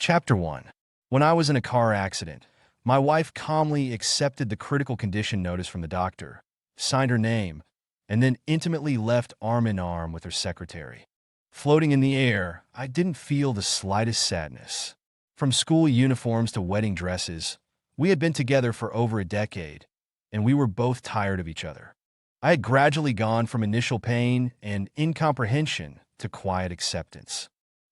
Chapter 1. When I was in a car accident, my wife calmly accepted the critical condition notice from the doctor, signed her name, and then intimately left arm in arm with her secretary. Floating in the air, I didn't feel the slightest sadness. From school uniforms to wedding dresses, we had been together for over a decade, and we were both tired of each other. I had gradually gone from initial pain and incomprehension to quiet acceptance.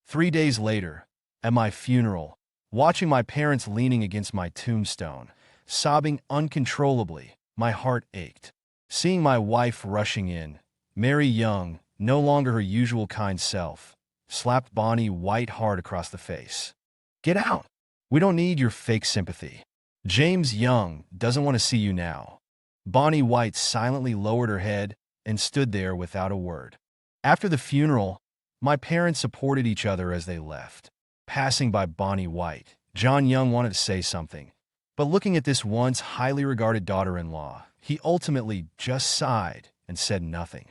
3 days later, at my funeral, watching my parents leaning against my tombstone, sobbing uncontrollably, my heart ached. Seeing my wife rushing in, Mary Young, no longer her usual kind self, slapped Bonnie White hard across the face. "Get out! We don't need your fake sympathy. James Young doesn't want to see you now." Bonnie White silently lowered her head and stood there without a word. After the funeral, my parents supported each other as they left. Passing by Bonnie White, John Young wanted to say something, but looking at this once highly regarded daughter-in-law, he ultimately just sighed and said nothing.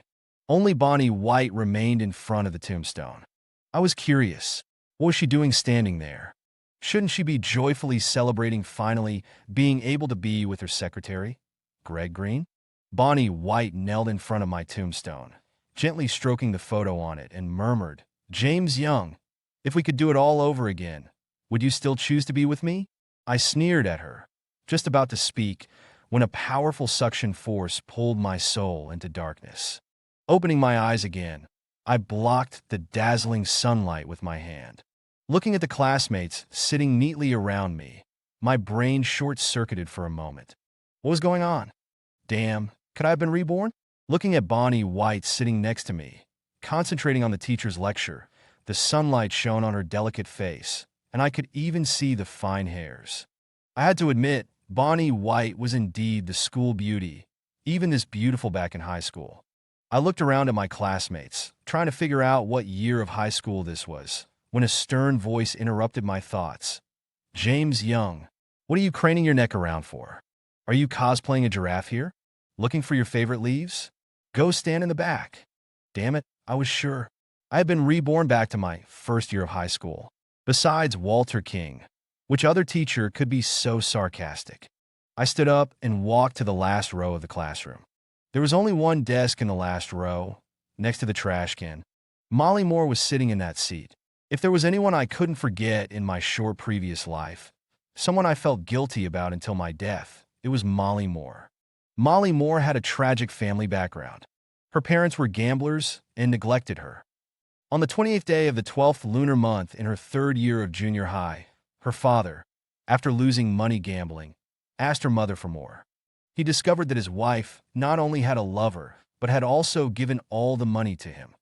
Only Bonnie White remained in front of the tombstone. I was curious. What was she doing standing there? Shouldn't she be joyfully celebrating finally being able to be with her secretary, Greg Green? Bonnie White knelt in front of my tombstone, gently stroking the photo on it, and murmured, "James Young, if we could do it all over again, would you still choose to be with me?" I sneered at her, just about to speak, when a powerful suction force pulled my soul into darkness. Opening my eyes again, I blocked the dazzling sunlight with my hand. Looking at the classmates sitting neatly around me, my brain short-circuited for a moment. What was going on? Damn, could I have been reborn? Looking at Bonnie White sitting next to me, concentrating on the teacher's lecture, the sunlight shone on her delicate face, and I could even see the fine hairs. I had to admit, Bonnie White was indeed the school beauty, even this beautiful back in high school. I looked around at my classmates, trying to figure out what year of high school this was, when a stern voice interrupted my thoughts. "James Young, what are you craning your neck around for? Are you cosplaying a giraffe here? Looking for your favorite leaves? Go stand in the back." Damn it, I was sure. I had been reborn back to my first year of high school. Besides Walter King, which other teacher could be so sarcastic? I stood up and walked to the last row of the classroom. There was only one desk in the last row, next to the trash can. Molly Moore was sitting in that seat. If there was anyone I couldn't forget in my short previous life, someone I felt guilty about until my death, it was Molly Moore. Molly Moore had a tragic family background. Her parents were gamblers and neglected her. On the 28th day of the 12th lunar month in her third year of junior high, her father, after losing money gambling, asked her mother for more. He discovered that his wife not only had a lover, but had also given all the money to him.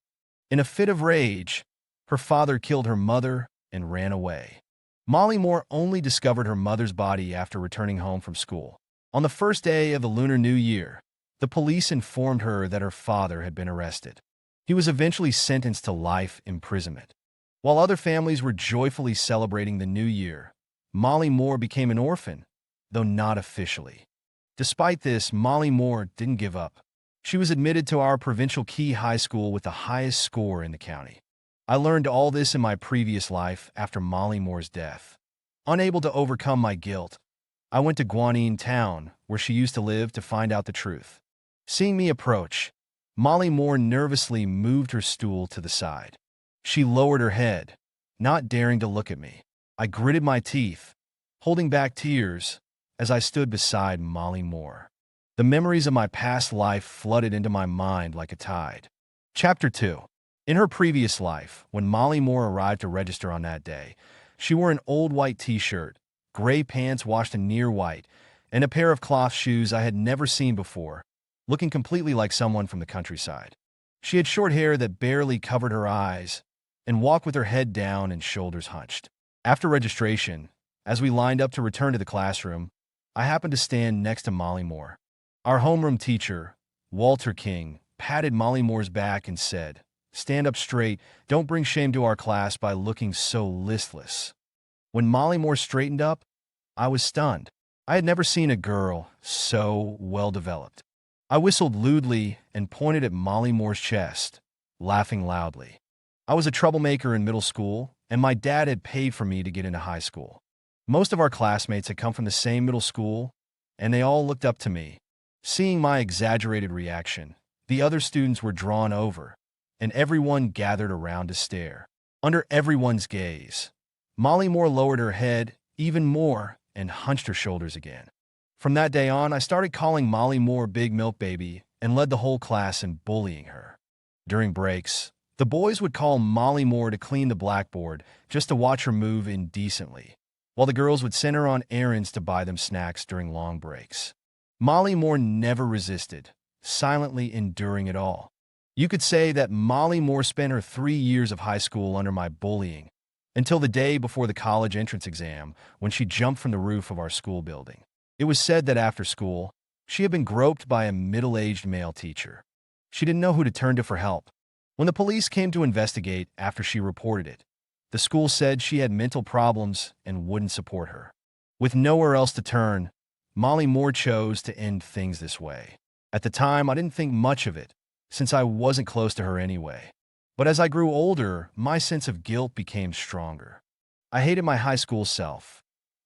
In a fit of rage, her father killed her mother and ran away. Molly Moore only discovered her mother's body after returning home from school. On the first day of the Lunar New Year, the police informed her that her father had been arrested. He was eventually sentenced to life imprisonment. While other families were joyfully celebrating the new year, Molly Moore became an orphan, though not officially. Despite this, Molly Moore didn't give up. She was admitted to our provincial Key High School with the highest score in the county. I learned all this in my previous life after Molly Moore's death. Unable to overcome my guilt, I went to Guanine Town, where she used to live, to find out the truth. Seeing me approach, Molly Moore nervously moved her stool to the side. She lowered her head, not daring to look at me. I gritted my teeth, holding back tears as I stood beside Molly Moore. The memories of my past life flooded into my mind like a tide. Chapter 2. In her previous life, when Molly Moore arrived to register on that day, she wore an old white t-shirt, gray pants washed in near white, and a pair of cloth shoes I had never seen before, looking completely like someone from the countryside. She had short hair that barely covered her eyes and walked with her head down and shoulders hunched. After registration, as we lined up to return to the classroom, I happened to stand next to Molly Moore. Our homeroom teacher, Walter King, patted Molly Moore's back and said, "Stand up straight, don't bring shame to our class by looking so listless." When Molly Moore straightened up, I was stunned. I had never seen a girl so well-developed. I whistled lewdly and pointed at Molly Moore's chest, laughing loudly. I was a troublemaker in middle school, and my dad had paid for me to get into high school. Most of our classmates had come from the same middle school, and they all looked up to me. Seeing my exaggerated reaction, the other students were drawn over, and everyone gathered around to stare. Under everyone's gaze, Molly Moore lowered her head even more and hunched her shoulders again. From that day on, I started calling Molly Moore Big Milk Baby and led the whole class in bullying her. During breaks, the boys would call Molly Moore to clean the blackboard just to watch her move indecently, while the girls would send her on errands to buy them snacks during long breaks. Molly Moore never resisted, silently enduring it all. You could say that Molly Moore spent her 3 years of high school under my bullying, until the day before the college entrance exam when she jumped from the roof of our school building. It was said that after school, she had been groped by a middle-aged male teacher. She didn't know who to turn to for help. When the police came to investigate after she reported it, the school said she had mental problems and wouldn't support her. With nowhere else to turn, Molly Moore chose to end things this way. At the time, I didn't think much of it, since I wasn't close to her anyway. But as I grew older, my sense of guilt became stronger. I hated my high school self.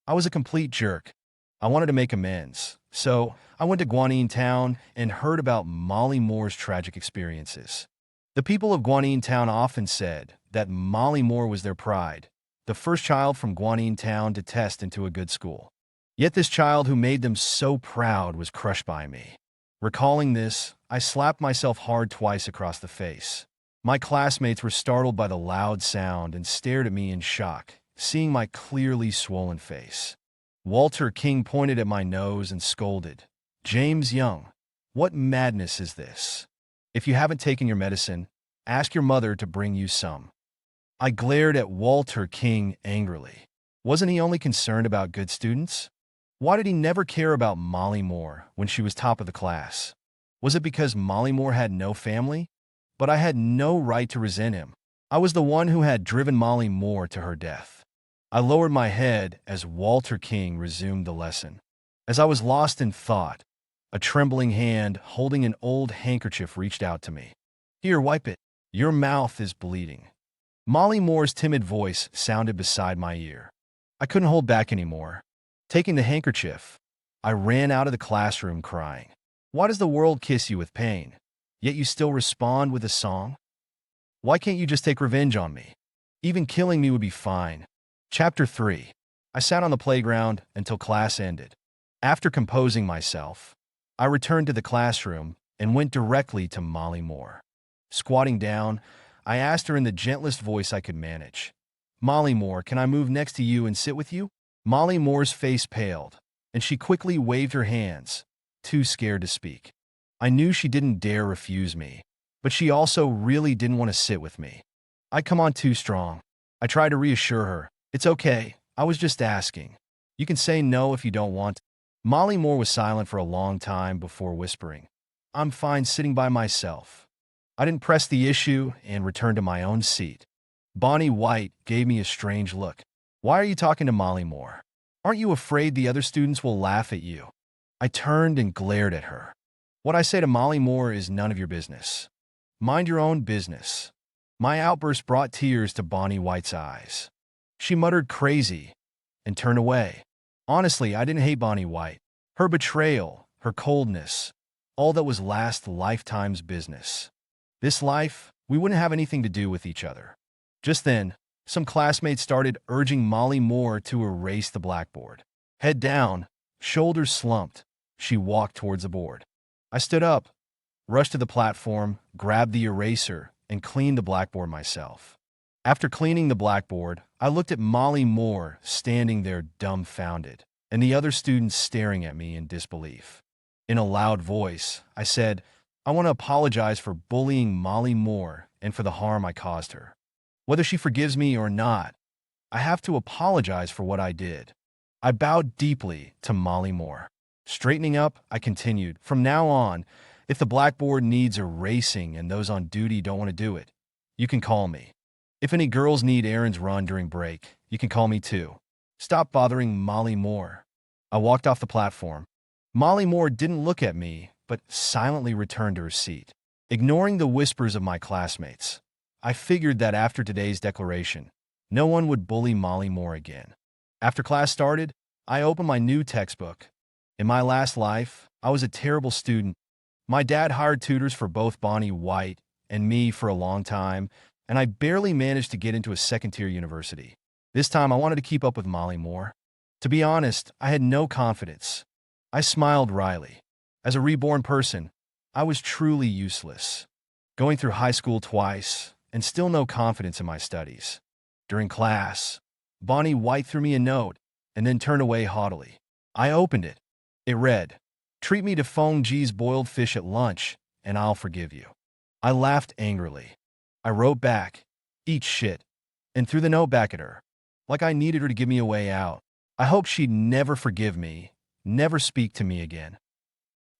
I was a complete jerk. I wanted to make amends, so I went to Guanyin Town and heard about Molly Moore's tragic experiences. The people of Guanyin Town often said that Molly Moore was their pride, the first child from Guanyin Town to test into a good school. Yet this child who made them so proud was crushed by me. Recalling this, I slapped myself hard twice across the face. My classmates were startled by the loud sound and stared at me in shock, seeing my clearly swollen face. Walter King pointed at my nose and scolded, "James Young, what madness is this? If you haven't taken your medicine, ask your mother to bring you some." I glared at Walter King angrily. Wasn't he only concerned about good students? Why did he never care about Molly Moore when she was top of the class? Was it because Molly Moore had no family? But I had no right to resent him. I was the one who had driven Molly Moore to her death. I lowered my head as Walter King resumed the lesson. As I was lost in thought, a trembling hand holding an old handkerchief reached out to me. "Here, wipe it. Your mouth is bleeding." Molly Moore's timid voice sounded beside my ear. I couldn't hold back anymore. Taking the handkerchief, I ran out of the classroom crying. Why does the world kiss you with pain, yet you still respond with a song? Why can't you just take revenge on me? Even killing me would be fine. Chapter 3. I sat on the playground until class ended. After composing myself, I returned to the classroom and went directly to Molly Moore. Squatting down, I asked her in the gentlest voice I could manage, "Molly Moore, can I move next to you and sit with you?" Molly Moore's face paled, and she quickly waved her hands, too scared to speak. I knew she didn't dare refuse me, but she also really didn't want to sit with me. I'd come on too strong. I tried to reassure her. "It's okay, I was just asking. You can say no if you don't want." Molly Moore was silent for a long time before whispering, "I'm fine sitting by myself." I didn't press the issue and returned to my own seat. Bonnie White gave me a strange look. "Why are you talking to Molly Moore? Aren't you afraid the other students will laugh at you?" I turned and glared at her. "What I say to Molly Moore is none of your business. Mind your own business." My outburst brought tears to Bonnie White's eyes. She muttered "crazy" and turned away. Honestly, I didn't hate Bonnie White. Her betrayal, her coldness, all that was last lifetime's business. This life, we wouldn't have anything to do with each other. Just then, some classmates started urging Molly Moore to erase the blackboard. Head down, shoulders slumped, she walked towards the board. I stood up, rushed to the platform, grabbed the eraser, and cleaned the blackboard myself. After cleaning the blackboard, I looked at Molly Moore standing there dumbfounded, and the other students staring at me in disbelief. In a loud voice, I said, "I want to apologize for bullying Molly Moore and for the harm I caused her. Whether she forgives me or not, I have to apologize for what I did." I bowed deeply to Molly Moore. Straightening up, I continued, "From now on, if the blackboard needs erasing and those on duty don't want to do it, you can call me. If any girls need errands run during break, you can call me too. Stop bothering Molly Moore." I walked off the platform. Molly Moore didn't look at me, but silently returned to her seat. Ignoring the whispers of my classmates, I figured that after today's declaration, No one would bully Molly Moore again. After class started, I opened my new textbook. In my last life, I was a terrible student. My dad hired tutors for both Bonnie White and me for a long time, and I barely managed to get into a second-tier university. This time, I wanted to keep up with Molly Moore. To be honest, I had no confidence. I smiled wryly. As a reborn person, I was truly useless. Going through high school twice, and still no confidence in my studies. During class, Bonnie White threw me a note and then turned away haughtily. I opened it. It read, "Treat me to Fong Ji's boiled fish at lunch, and I'll forgive you." I laughed angrily. I wrote back, "Eat shit," and threw the note back at her, like I needed her to give me a way out. I hoped she'd never forgive me, never speak to me again.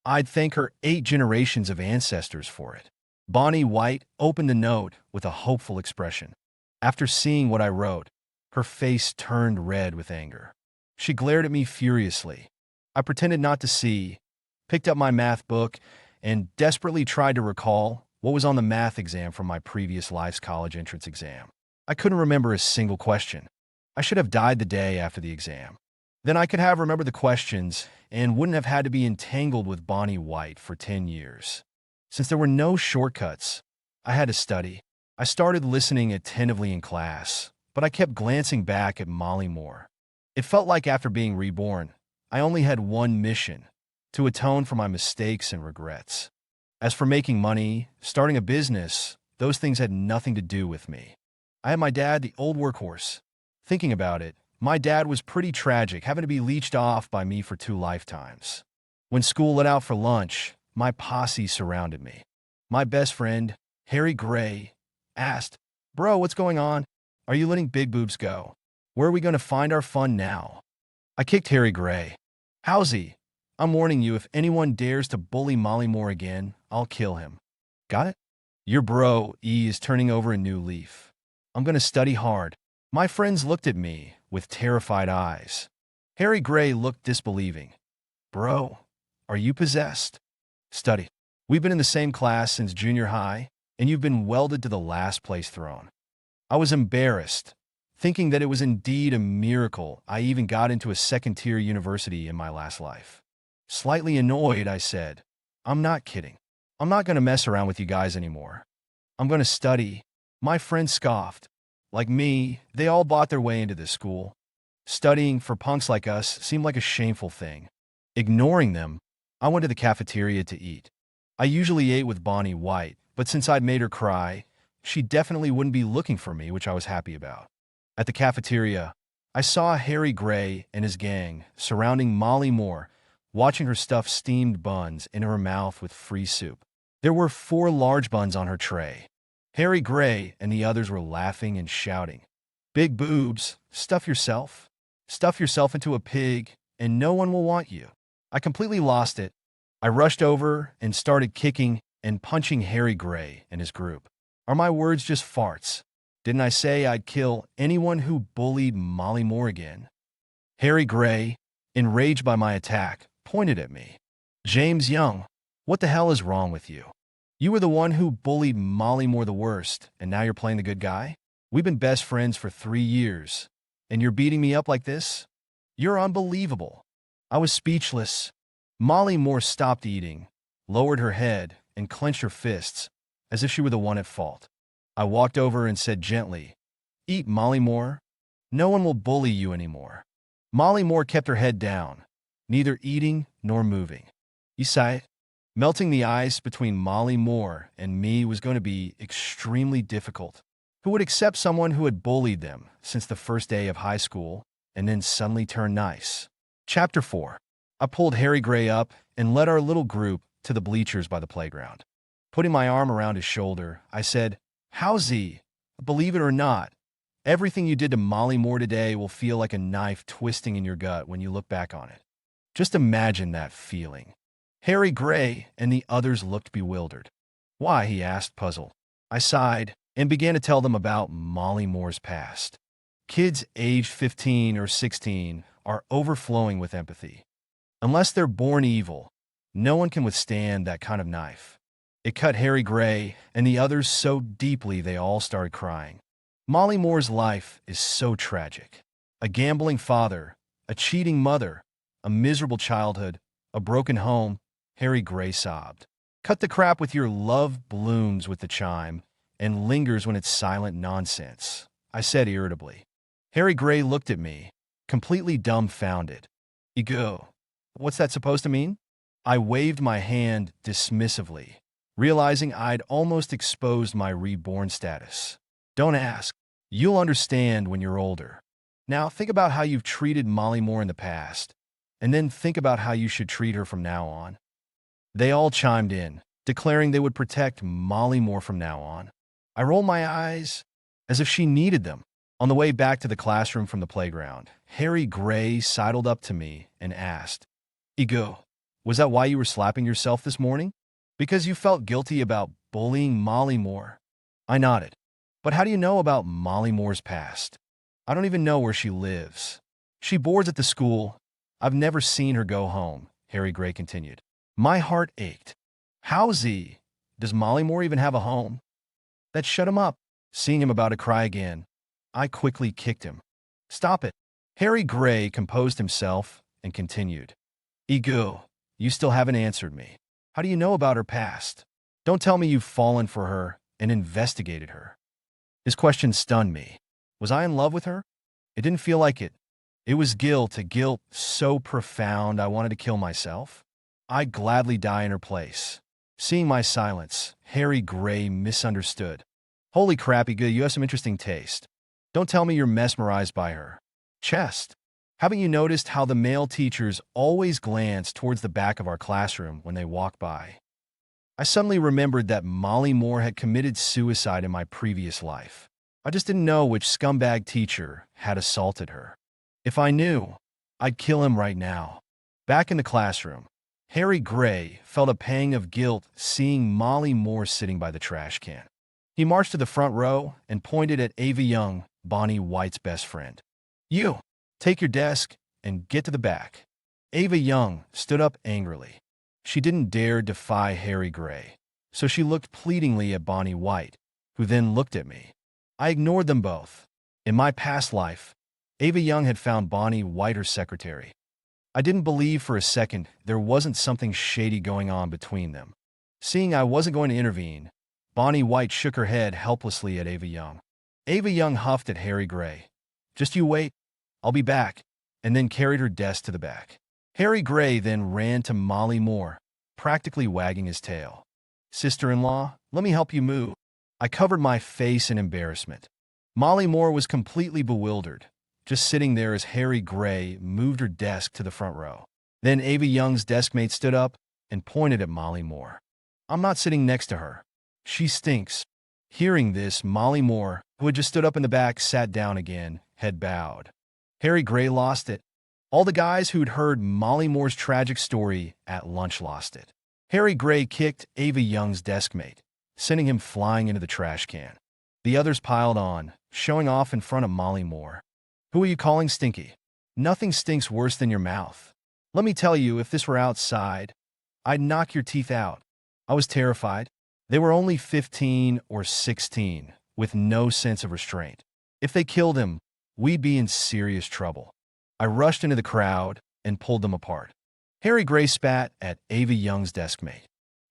I'd thank her 8 generations of ancestors for it. Bonnie White opened the note with a hopeful expression. After seeing what I wrote, her face turned red with anger. She glared at me furiously. I pretended not to see, picked up my math book, and desperately tried to recall what was on the math exam from my previous life's college entrance exam. I couldn't remember a single question. I should have died the day after the exam. Then I could have remembered the questions and wouldn't have had to be entangled with Bonnie White for 10 years. Since there were no shortcuts, I had to study. I started listening attentively in class, but I kept glancing back at Molly Moore. It felt like after being reborn, I only had one mission: to atone for my mistakes and regrets. As for making money, starting a business, those things had nothing to do with me. I had my dad, the old workhorse. Thinking about it, my dad was pretty tragic, having to be leeched off by me for 2 lifetimes. When school let out for lunch, my posse surrounded me. My best friend, Harry Gray, asked, "Bro, what's going on? Are you letting big boobs go? Where are we going to find our fun now?" I kicked Harry Gray. "Howsy, I'm warning you, if anyone dares to bully Molly Moore again, I'll kill him. Got it? Your bro, E, is turning over a new leaf. I'm going to study hard." My friends looked at me with terrified eyes. Harry Gray looked disbelieving. "Bro, are you possessed?" "Study. We've been in the same class since junior high, and you've been welded to the last place thrown." I was embarrassed, thinking that it was indeed a miracle I even got into a second-tier university in my last life. Slightly annoyed, I said, "I'm not kidding. I'm not going to mess around with you guys anymore. I'm going to study." My friends scoffed. Like me, they all bought their way into this school. Studying for punks like us seemed like a shameful thing. Ignoring them, I went to the cafeteria to eat. I usually ate with Bonnie White, but since I'd made her cry, she definitely wouldn't be looking for me, which I was happy about. At the cafeteria, I saw Harry Gray and his gang surrounding Molly Moore, watching her stuff steamed buns into her mouth with free soup. There were 4 large buns on her tray. Harry Gray and the others were laughing and shouting, "Big boobs, stuff yourself. Stuff yourself into a pig, and no one will want you." I completely lost it. I rushed over and started kicking and punching Harry Gray and his group. Are my words just farts? Didn't I say I'd kill anyone who bullied Molly Moore again? Harry Gray, enraged by my attack, pointed at me. "James Young, what the hell is wrong with you? You were the one who bullied Molly Moore the worst, and now you're playing the good guy? We've been best friends for 3 years, and you're beating me up like this? You're unbelievable." I was speechless. Molly Moore stopped eating, lowered her head, and clenched her fists, as if she were the one at fault. I walked over and said gently, "Eat, Molly Moore. No one will bully you anymore." Molly Moore kept her head down, neither eating nor moving. You saw it? Melting the ice between Molly Moore and me was going to be extremely difficult. Who would accept someone who had bullied them since the first day of high school and then suddenly turn nice? Chapter 4. I pulled Harry Gray up and led our little group to the bleachers by the playground. Putting my arm around his shoulder, I said, "Howsy, believe it or not, everything you did to Molly Moore today will feel like a knife twisting in your gut when you look back on it. Just imagine that feeling." Harry Gray and the others looked bewildered. "Why?" he asked, puzzled. I sighed and began to tell them about Molly Moore's past. Kids aged 15 or 16 are overflowing with empathy. Unless they're born evil, no one can withstand that kind of knife. It cut Harry Gray and the others so deeply they all started crying. Molly Moore's life is so tragic. A gambling father, a cheating mother, a miserable childhood, a broken home, Harry Gray sobbed. Cut the crap with your love blooms with the chime and lingers when it's silent nonsense, I said irritably. Harry Gray looked at me, completely dumbfounded. Ego. What's that supposed to mean? I waved my hand dismissively, realizing I'd almost exposed my reborn status. Don't ask. You'll understand when you're older. Now think about how you've treated Molly Moore in the past, and then think about how you should treat her from now on. They all chimed in, declaring they would protect Molly Moore from now on. I rolled my eyes as if she needed them. On the way back to the classroom from the playground, Harry Gray sidled up to me and asked, Ego, was that why you were slapping yourself this morning? Because you felt guilty about bullying Molly Moore? I nodded. But how do you know about Molly Moore's past? I don't even know where she lives. She boards at the school. I've never seen her go home, Harry Gray continued. My heart ached. How's he? Does Molly Moore even have a home? That shut him up. Seeing him about to cry again, I quickly kicked him. Stop it. Harry Gray composed himself and continued. Ego, you still haven't answered me. How do you know about her past? Don't tell me you've fallen for her and investigated her. His question stunned me. Was I in love with her? It didn't feel like it. It was guilt, a guilt so profound I wanted to kill myself. I'd gladly die in her place. Seeing my silence, Harry Gray misunderstood. Holy crap, Ego, you have some interesting taste. Don't tell me you're mesmerized by her. Chest. Haven't you noticed how the male teachers always glance towards the back of our classroom when they walk by? I suddenly remembered that Molly Moore had committed suicide in my previous life. I just didn't know which scumbag teacher had assaulted her. If I knew, I'd kill him right now. Back in the classroom, Harry Gray felt a pang of guilt seeing Molly Moore sitting by the trash can. He marched to the front row and pointed at Ava Young, Bonnie White's best friend. You, take your desk and get to the back. Ava Young stood up angrily. She didn't dare defy Harry Gray, so she looked pleadingly at Bonnie White, who then looked at me. I ignored them both. In my past life, Ava Young had found Bonnie White her secretary. I didn't believe for a second there wasn't something shady going on between them. Seeing I wasn't going to intervene, Bonnie White shook her head helplessly at Ava Young. Ava Young huffed at Harry Gray. Just you wait, I'll be back, and then carried her desk to the back. Harry Gray then ran to Molly Moore, practically wagging his tail. Sister-in-law, let me help you move. I covered my face in embarrassment. Molly Moore was completely bewildered, just sitting there as Harry Gray moved her desk to the front row. Then Ava Young's deskmate stood up and pointed at Molly Moore. I'm not sitting next to her. She stinks. Hearing this, Molly Moore, who had just stood up in the back, sat down again, head bowed. Harry Gray lost it. All the guys who'd heard Molly Moore's tragic story at lunch lost it. Harry Gray kicked Ava Young's deskmate, sending him flying into the trash can. The others piled on, showing off in front of Molly Moore. Who are you calling stinky? Nothing stinks worse than your mouth. Let me tell you, if this were outside, I'd knock your teeth out. I was terrified. They were only 15 or 16, with no sense of restraint. If they killed him, we'd be in serious trouble. I rushed into the crowd and pulled them apart. Harry Gray spat at Ava Young's deskmate.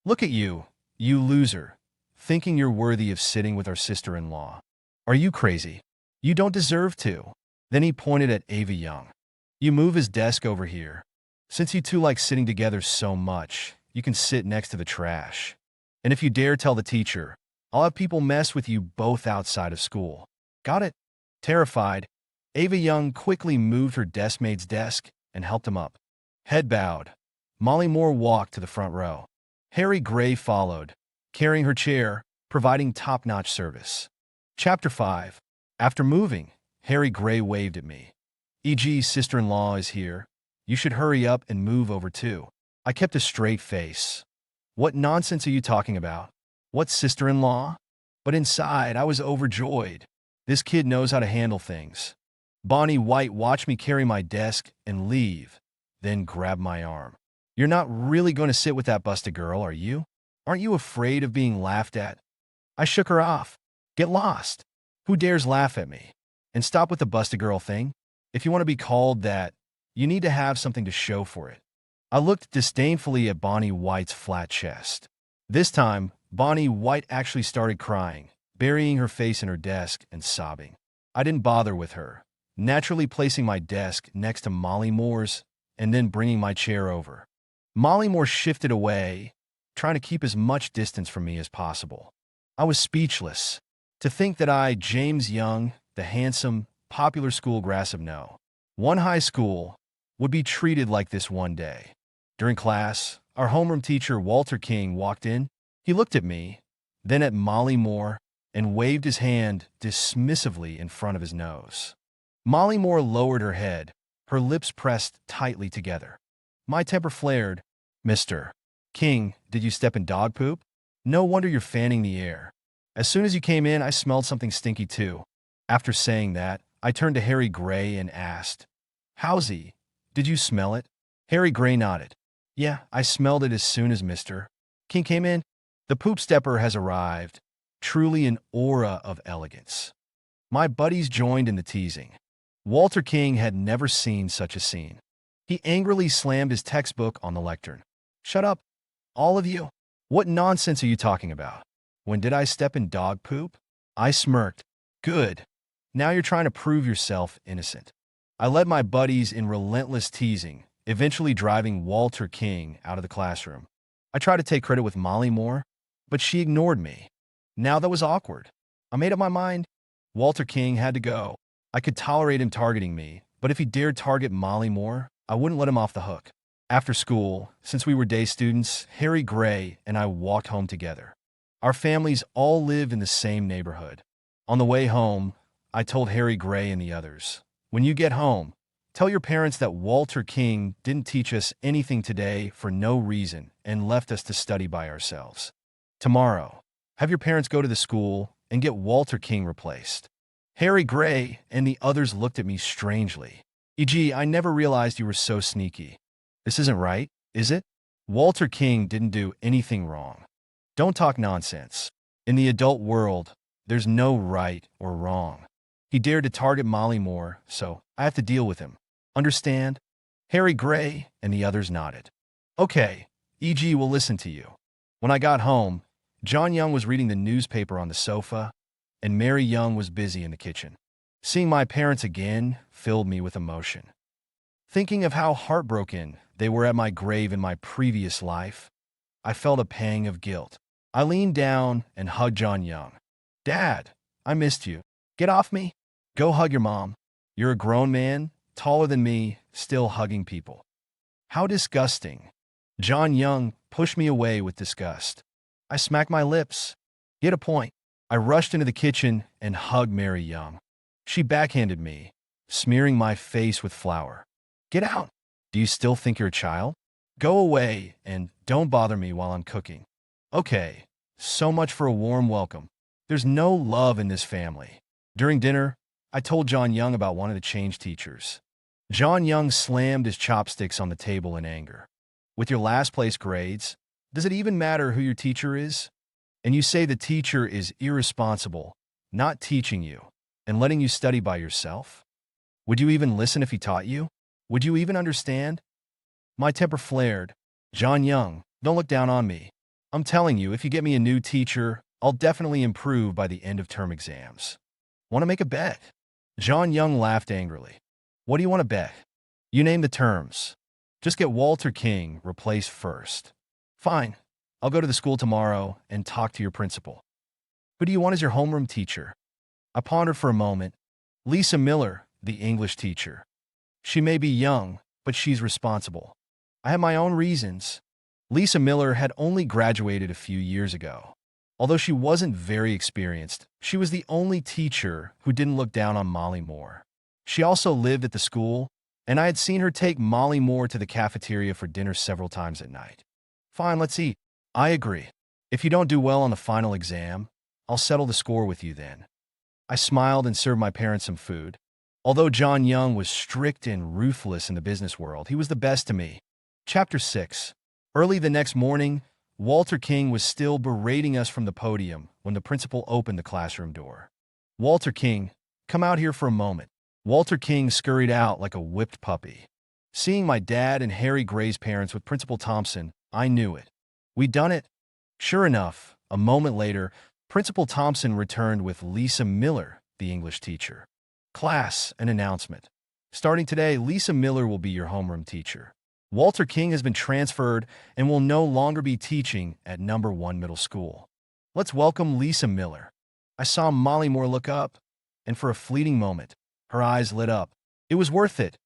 Look at you, you loser, thinking you're worthy of sitting with our sister-in-law. Are you crazy? You don't deserve to. Then he pointed at Ava Young. You move his desk over here. Since you two like sitting together so much, you can sit next to the trash. And if you dare tell the teacher, I'll have people mess with you both outside of school. Got it? Terrified, Ava Young quickly moved her deskmate's desk and helped him up. Head bowed, Molly Moore walked to the front row. Harry Gray followed, carrying her chair, providing top-notch service. Chapter 5. After moving, Harry Gray waved at me. E.g., sister-in-law is here. You should hurry up and move over too. I kept a straight face. What nonsense are you talking about? What sister-in-law? But inside, I was overjoyed. This kid knows how to handle things. Bonnie White watched me carry my desk and leave, then grabbed my arm. You're not really going to sit with that busted girl, are you? Aren't you afraid of being laughed at? I shook her off. Get lost. Who dares laugh at me? And stop with the busted girl thing. If you want to be called that, you need to have something to show for it. I looked disdainfully at Bonnie White's flat chest. This time, Bonnie White actually started crying, burying her face in her desk and sobbing. I didn't bother with her, naturally placing my desk next to Molly Moore's and then bringing my chair over. Molly Moore shifted away, trying to keep as much distance from me as possible. I was speechless. To think that I, James Young, the handsome, popular school grass of no one high school, would be treated like this one day. During class, our homeroom teacher, Walter King, walked in. He looked at me, then at Molly Moore, and waved his hand dismissively in front of his nose. Molly Moore lowered her head, her lips pressed tightly together. My temper flared. Mr. King, did you step in dog poop? No wonder you're fanning the air. As soon as you came in, I smelled something stinky too. After saying that, I turned to Harry Gray and asked, Howsy, did you smell it? Harry Gray nodded. Yeah, I smelled it as soon as Mr. King came in. The poop stepper has arrived, truly an aura of elegance. My buddies joined in the teasing. Walter King had never seen such a scene. He angrily slammed his textbook on the lectern. Shut up, all of you. What nonsense are you talking about? When did I step in dog poop? I smirked. Good. Now you're trying to prove yourself innocent. I led my buddies in relentless teasing, eventually driving Walter King out of the classroom. I tried to take credit with Molly Moore, but she ignored me. Now that was awkward. I made up my mind. Walter King had to go. I could tolerate him targeting me, but if he dared target Molly Moore, I wouldn't let him off the hook. After school, since we were day students, Harry Gray and I walked home together. Our families all live in the same neighborhood. On the way home, I told Harry Gray and the others, when you get home, tell your parents that Walter King didn't teach us anything today for no reason and left us to study by ourselves. Tomorrow, have your parents go to the school and get Walter King replaced. Harry Gray and the others looked at me strangely. E.g., I never realized you were so sneaky. This isn't right, is it? Walter King didn't do anything wrong. Don't talk nonsense. In the adult world, there's no right or wrong. He dared to target Molly Moore, so I have to deal with him. Understand? Harry Gray and the others nodded. Okay, E.g. will listen to you. When I got home, John Young was reading the newspaper on the sofa, and Mary Young was busy in the kitchen. Seeing my parents again filled me with emotion. Thinking of how heartbroken they were at my grave in my previous life, I felt a pang of guilt. I leaned down and hugged John Young. Dad, I missed you. Get off me. Go hug your mom. You're a grown man, taller than me, still hugging people. How disgusting. John Young pushed me away with disgust. I smacked my lips. He had a point. I rushed into the kitchen and hugged Mary Young. She backhanded me, smearing my face with flour. Get out. Do you still think you're a child? Go away and don't bother me while I'm cooking. Okay, so much for a warm welcome. There's no love in this family. During dinner, I told John Young about one of the change teachers. John Young slammed his chopsticks on the table in anger. With your last place grades, does it even matter who your teacher is? And you say the teacher is irresponsible, not teaching you, and letting you study by yourself? Would you even listen if he taught you? Would you even understand? My temper flared. John Young, don't look down on me. I'm telling you, if you get me a new teacher, I'll definitely improve by the end of term exams. Want to make a bet? John Young laughed angrily. What do you want to bet? You name the terms. Just get Walter King replaced first. Fine. I'll go to the school tomorrow and talk to your principal. Who do you want as your homeroom teacher? I pondered for a moment. Lisa Miller, the English teacher. She may be young, but she's responsible. I have my own reasons. Lisa Miller had only graduated a few years ago. Although she wasn't very experienced, she was the only teacher who didn't look down on Molly Moore. She also lived at the school, and I had seen her take Molly Moore to the cafeteria for dinner several times at night. Fine, let's eat. I agree. If you don't do well on the final exam, I'll settle the score with you then. I smiled and served my parents some food. Although John Young was strict and ruthless in the business world, he was the best to me. Chapter 6. Early the next morning, Walter King was still berating us from the podium when the principal opened the classroom door. Walter King, come out here for a moment." Walter King scurried out like a whipped puppy. Seeing my dad and Harry Gray's parents with Principal Thompson, I knew it. We'd done it. Sure enough, a moment later, Principal Thompson returned with Lisa Miller, the English teacher. "Class, an announcement. Starting today, Lisa Miller will be your homeroom teacher. Walter King has been transferred and will no longer be teaching at number 1 middle school. Let's welcome Lisa Miller." I saw Molly Moore look up, and for a fleeting moment, her eyes lit up. It was worth it.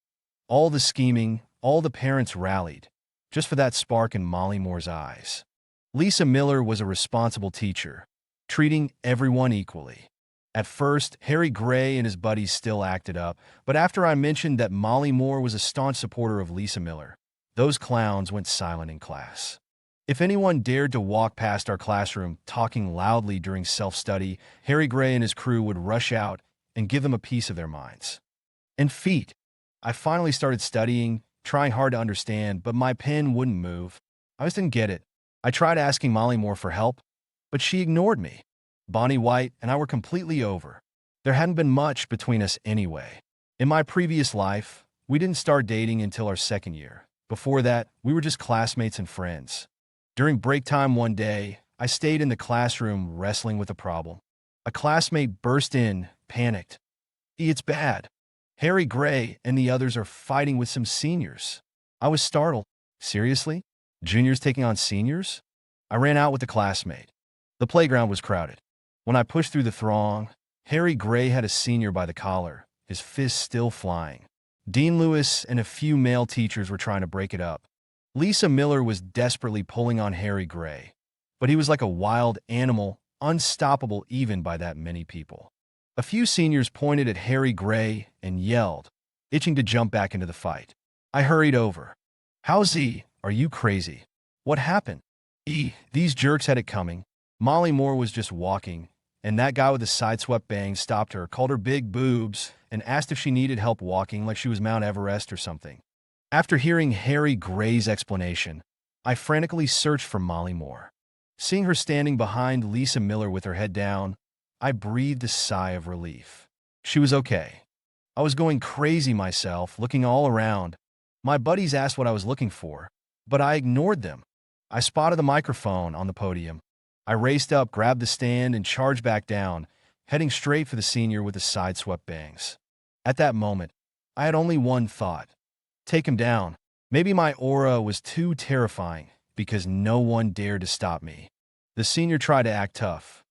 All the scheming, all the parents rallied, just for that spark in Molly Moore's eyes. Lisa Miller was a responsible teacher, treating everyone equally. At first, Harry Gray and his buddies still acted up, but after I mentioned that Molly Moore was a staunch supporter of Lisa Miller, those clowns went silent in class. If anyone dared to walk past our classroom talking loudly during self-study, Harry Gray and his crew would rush out and give them a piece of their minds. And feet. I finally started studying, trying hard to understand, but my pen wouldn't move. I just didn't get it. I tried asking Molly Moore for help, but she ignored me. Bonnie White and I were completely over. There hadn't been much between us anyway. In my previous life, we didn't start dating until our second year. Before that, we were just classmates and friends. During break time one day, I stayed in the classroom wrestling with a problem. A classmate burst in, panicked. "It's bad. Harry Gray and the others are fighting with some seniors." I was startled. Seriously? Juniors taking on seniors? I ran out with the classmate. The playground was crowded. When I pushed through the throng, Harry Gray had a senior by the collar, his fists still flying. Dean Lewis and a few male teachers were trying to break it up. Lisa Miller was desperately pulling on Harry Gray, but he was like a wild animal, unstoppable even by that many people. A few seniors pointed at Harry Gray and yelled, itching to jump back into the fight. I hurried over. "How's he? Are you crazy? What happened?" These jerks had it coming. Molly Moore was just walking, and that guy with the sideswept bangs stopped her, called her big boobs, and asked if she needed help walking like she was Mount Everest or something. After hearing Harry Gray's explanation, I frantically searched for Molly Moore. Seeing her standing behind Lisa Miller with her head down, I breathed a sigh of relief. She was okay. I was going crazy myself, looking all around. My buddies asked what I was looking for, but I ignored them. I spotted the microphone on the podium. I raced up, grabbed the stand, and charged back down, heading straight for the senior with the sideswept bangs. At that moment, I had only one thought. Take him down. Maybe my aura was too terrifying because no one dared to stop me. The senior tried to act tough.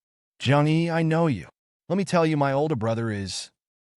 "Jung-yi, I know you. Let me tell you, my older brother is..."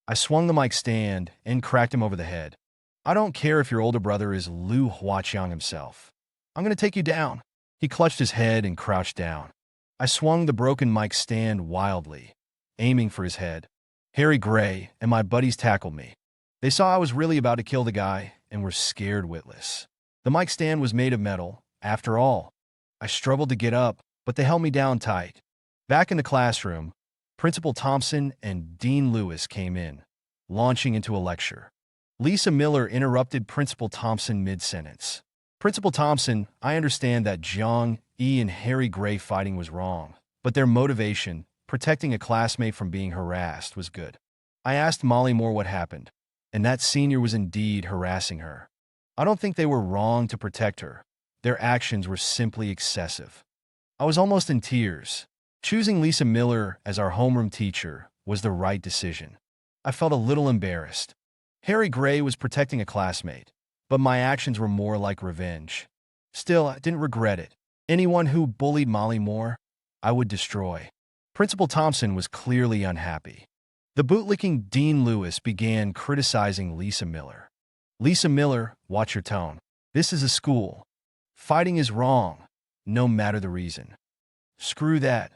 I swung the mic stand and cracked him over the head. "I don't care if your older brother is Liu Huaqiang himself. I'm going to take you down." He clutched his head and crouched down. I swung the broken mic stand wildly, aiming for his head. Harry Gray and my buddies tackled me. They saw I was really about to kill the guy and were scared witless. The mic stand was made of metal, after all. I struggled to get up, but they held me down tight. Back in the classroom, Principal Thompson and Dean Lewis came in, launching into a lecture. Lisa Miller interrupted Principal Thompson mid-sentence. "Principal Thompson, I understand that Jung-yi and Harry Gray fighting was wrong, but their motivation, protecting a classmate from being harassed, was good. I asked Molly Moore what happened, and that senior was indeed harassing her. I don't think they were wrong to protect her. Their actions were simply excessive." I was almost in tears. Choosing Lisa Miller as our homeroom teacher was the right decision. I felt a little embarrassed. Harry Gray was protecting a classmate, but my actions were more like revenge. Still, I didn't regret it. Anyone who bullied Molly Moore, I would destroy. Principal Thompson was clearly unhappy. The bootlicking Dean Lewis began criticizing Lisa Miller. "Lisa Miller, watch your tone. This is a school. Fighting is wrong, no matter the reason." "Screw that."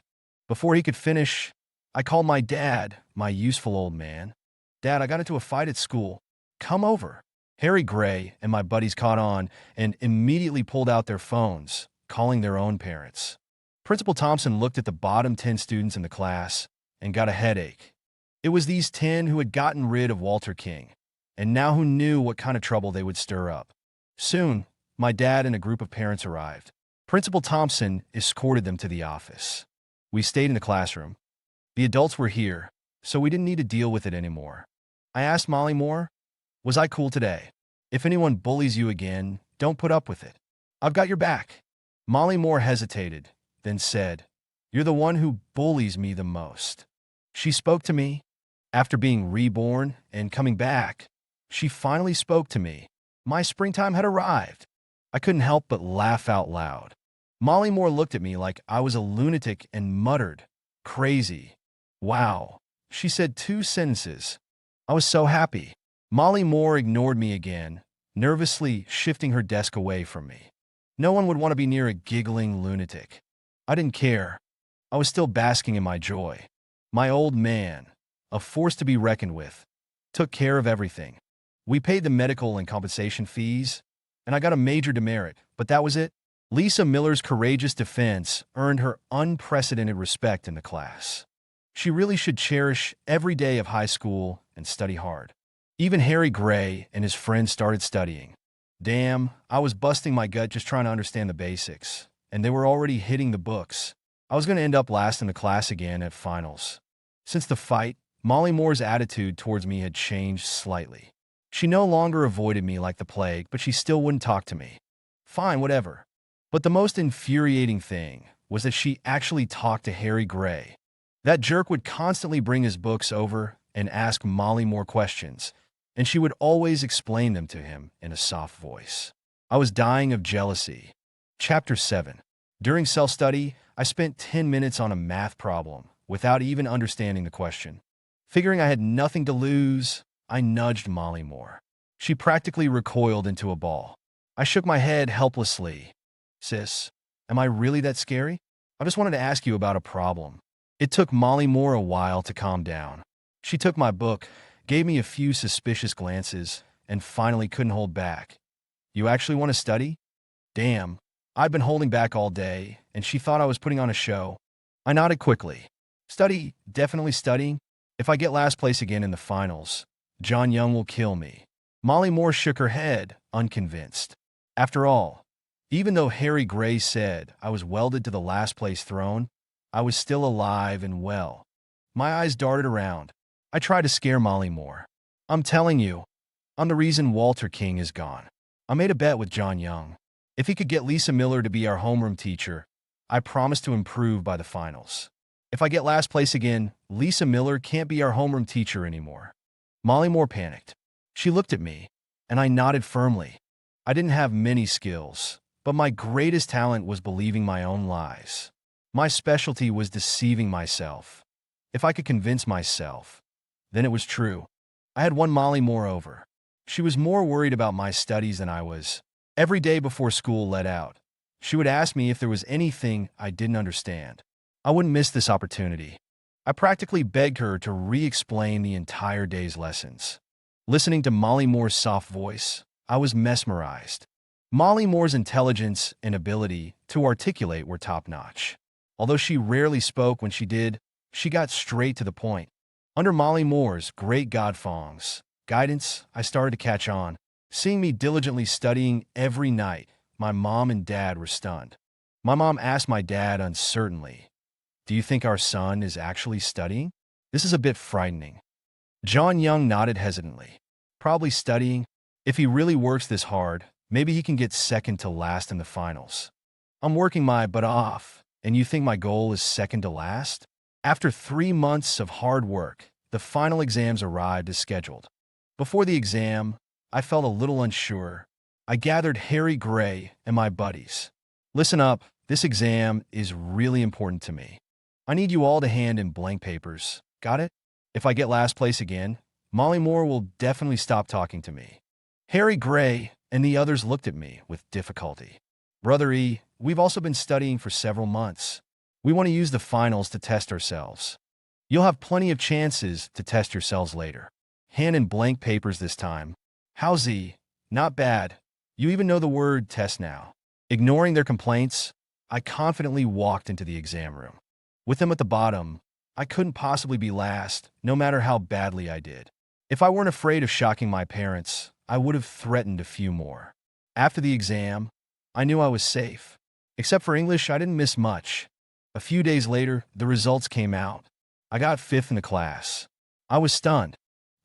Before he could finish, I called my dad, my useful old man. "Dad, I got into a fight at school. Come over." Harry Gray and my buddies caught on and immediately pulled out their phones, calling their own parents. Principal Thompson looked at the bottom 10 students in the class and got a headache. It was these 10 who had gotten rid of Walter King, and now who knew what kind of trouble they would stir up. Soon, my dad and a group of parents arrived. Principal Thompson escorted them to the office. We stayed in the classroom. The adults were here, so we didn't need to deal with it anymore. I asked Molly Moore, was I cool today? If anyone bullies you again, don't put up with it. I've got your back. Molly Moore hesitated, then said, you're the one who bullies me the most. She spoke to me. After being reborn and coming back, she finally spoke to me. My springtime had arrived. I couldn't help but laugh out loud. Molly Moore looked at me like I was a lunatic and muttered, crazy. Wow. She said 2 sentences. I was so happy. Molly Moore ignored me again, nervously shifting her desk away from me. No one would want to be near a giggling lunatic. I didn't care. I was still basking in my joy. My old man, a force to be reckoned with, took care of everything. We paid the medical and compensation fees, and I got a major demerit, but that was it. Lisa Miller's courageous defense earned her unprecedented respect in the class. She really should cherish every day of high school and study hard. Even Harry Gray and his friends started studying. Damn, I was busting my gut just trying to understand the basics, and they were already hitting the books. I was going to end up last in the class again at finals. Since the fight, Molly Moore's attitude towards me had changed slightly. She no longer avoided me like the plague, but she still wouldn't talk to me. Fine, whatever. But the most infuriating thing was that she actually talked to Harry Gray. That jerk would constantly bring his books over and ask Molly Moore questions, and she would always explain them to him in a soft voice. I was dying of jealousy. Chapter 7. During self-study, I spent 10 minutes on a math problem without even understanding the question. Figuring I had nothing to lose, I nudged Molly Moore. She practically recoiled into a ball. I shook my head helplessly. Sis, am I really that scary? I just wanted to ask you about a problem. It took Molly Moore a while to calm down. She took my book, gave me a few suspicious glances, and finally couldn't hold back. You actually want to study? Damn, I'd been holding back all day, and she thought I was putting on a show. I nodded quickly. Study, definitely studying. If I get last place again in the finals, John Young will kill me. Molly Moore shook her head, unconvinced. After all, even though Harry Gray said I was welded to the last place throne, I was still alive and well. My eyes darted around. I tried to scare Molly Moore. I'm telling you, I'm the reason Walter King is gone. I made a bet with John Young. If he could get Lisa Miller to be our homeroom teacher, I promised to improve by the finals. If I get last place again, Lisa Miller can't be our homeroom teacher anymore. Molly Moore panicked. She looked at me, and I nodded firmly. I didn't have many skills, but my greatest talent was believing my own lies. My specialty was deceiving myself. If I could convince myself, then it was true. I had won Molly Moore over. She was more worried about my studies than I was. Every day before school let out, she would ask me if there was anything I didn't understand. I wouldn't miss this opportunity. I practically begged her to re-explain the entire day's lessons. Listening to Molly Moore's soft voice, I was mesmerized. Molly Moore's intelligence and ability to articulate were top-notch. Although she rarely spoke when she did, she got straight to the point. Under Molly Moore's great godfong's guidance, I started to catch on. Seeing me diligently studying every night, my mom and dad were stunned. My mom asked my dad uncertainly, "Do you think our son is actually studying? This is a bit frightening." John Young nodded hesitantly. "Probably studying. If he really works this hard, maybe he can get second to last in the finals. I'm working my butt off, and you think my goal is second to last?" After 3 months of hard work, the final exams arrived as scheduled. Before the exam, I felt a little unsure. I gathered Harry Gray and my buddies. "Listen up, this exam is really important to me. I need you all to hand in blank papers. Got it? If I get last place again, Molly Moore will definitely stop talking to me." Harry Gray and the others looked at me with difficulty. "Brother E, we've also been studying for several months. We want to use the finals to test ourselves. You'll have plenty of chances to test yourselves later. Hand in blank papers this time. How's E? Not bad. You even know the word test now." Ignoring their complaints, I confidently walked into the exam room. With them at the bottom, I couldn't possibly be last, no matter how badly I did. If I weren't afraid of shocking my parents, I would have threatened a few more. After the exam, I knew I was safe. Except for English, I didn't miss much. A few days later, the results came out. I got 5th in the class. I was stunned.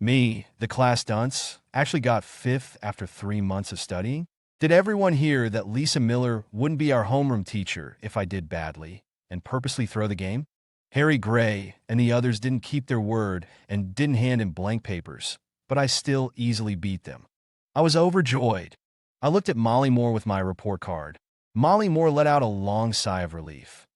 Me, the class dunce, actually got fifth after 3 months of studying? Did everyone hear that Lisa Miller wouldn't be our homeroom teacher if I did badly and purposely throw the game? Harry Gray and the others didn't keep their word and didn't hand in blank papers, but I still easily beat them. I was overjoyed. I looked at Molly Moore with my report card. Molly Moore let out a long sigh of relief.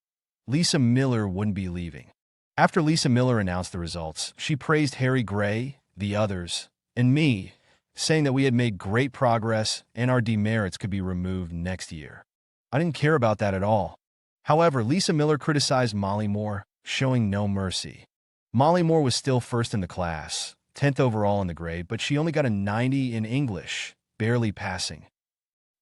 Lisa Miller wouldn't be leaving. After Lisa Miller announced the results, she praised Harry Gray, the others, and me, saying that we had made great progress and our demerits could be removed next year. I didn't care about that at all. However, Lisa Miller criticized Molly Moore, showing no mercy. Molly Moore was still first in the class, 10th overall in the grade, but she only got a 90 in English, barely passing.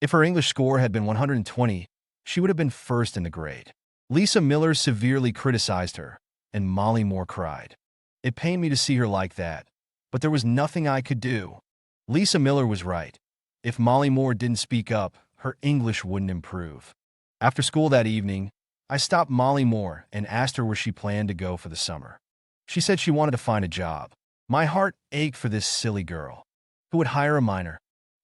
If her English score had been 120, she would have been first in the grade. Lisa Miller severely criticized her, and Molly Moore cried. It pained me to see her like that, but there was nothing I could do. Lisa Miller was right. If Molly Moore didn't speak up, her English wouldn't improve. After school that evening, I stopped Molly Moore and asked her where she planned to go for the summer. She said she wanted to find a job. My heart ached for this silly girl. Who would hire a minor?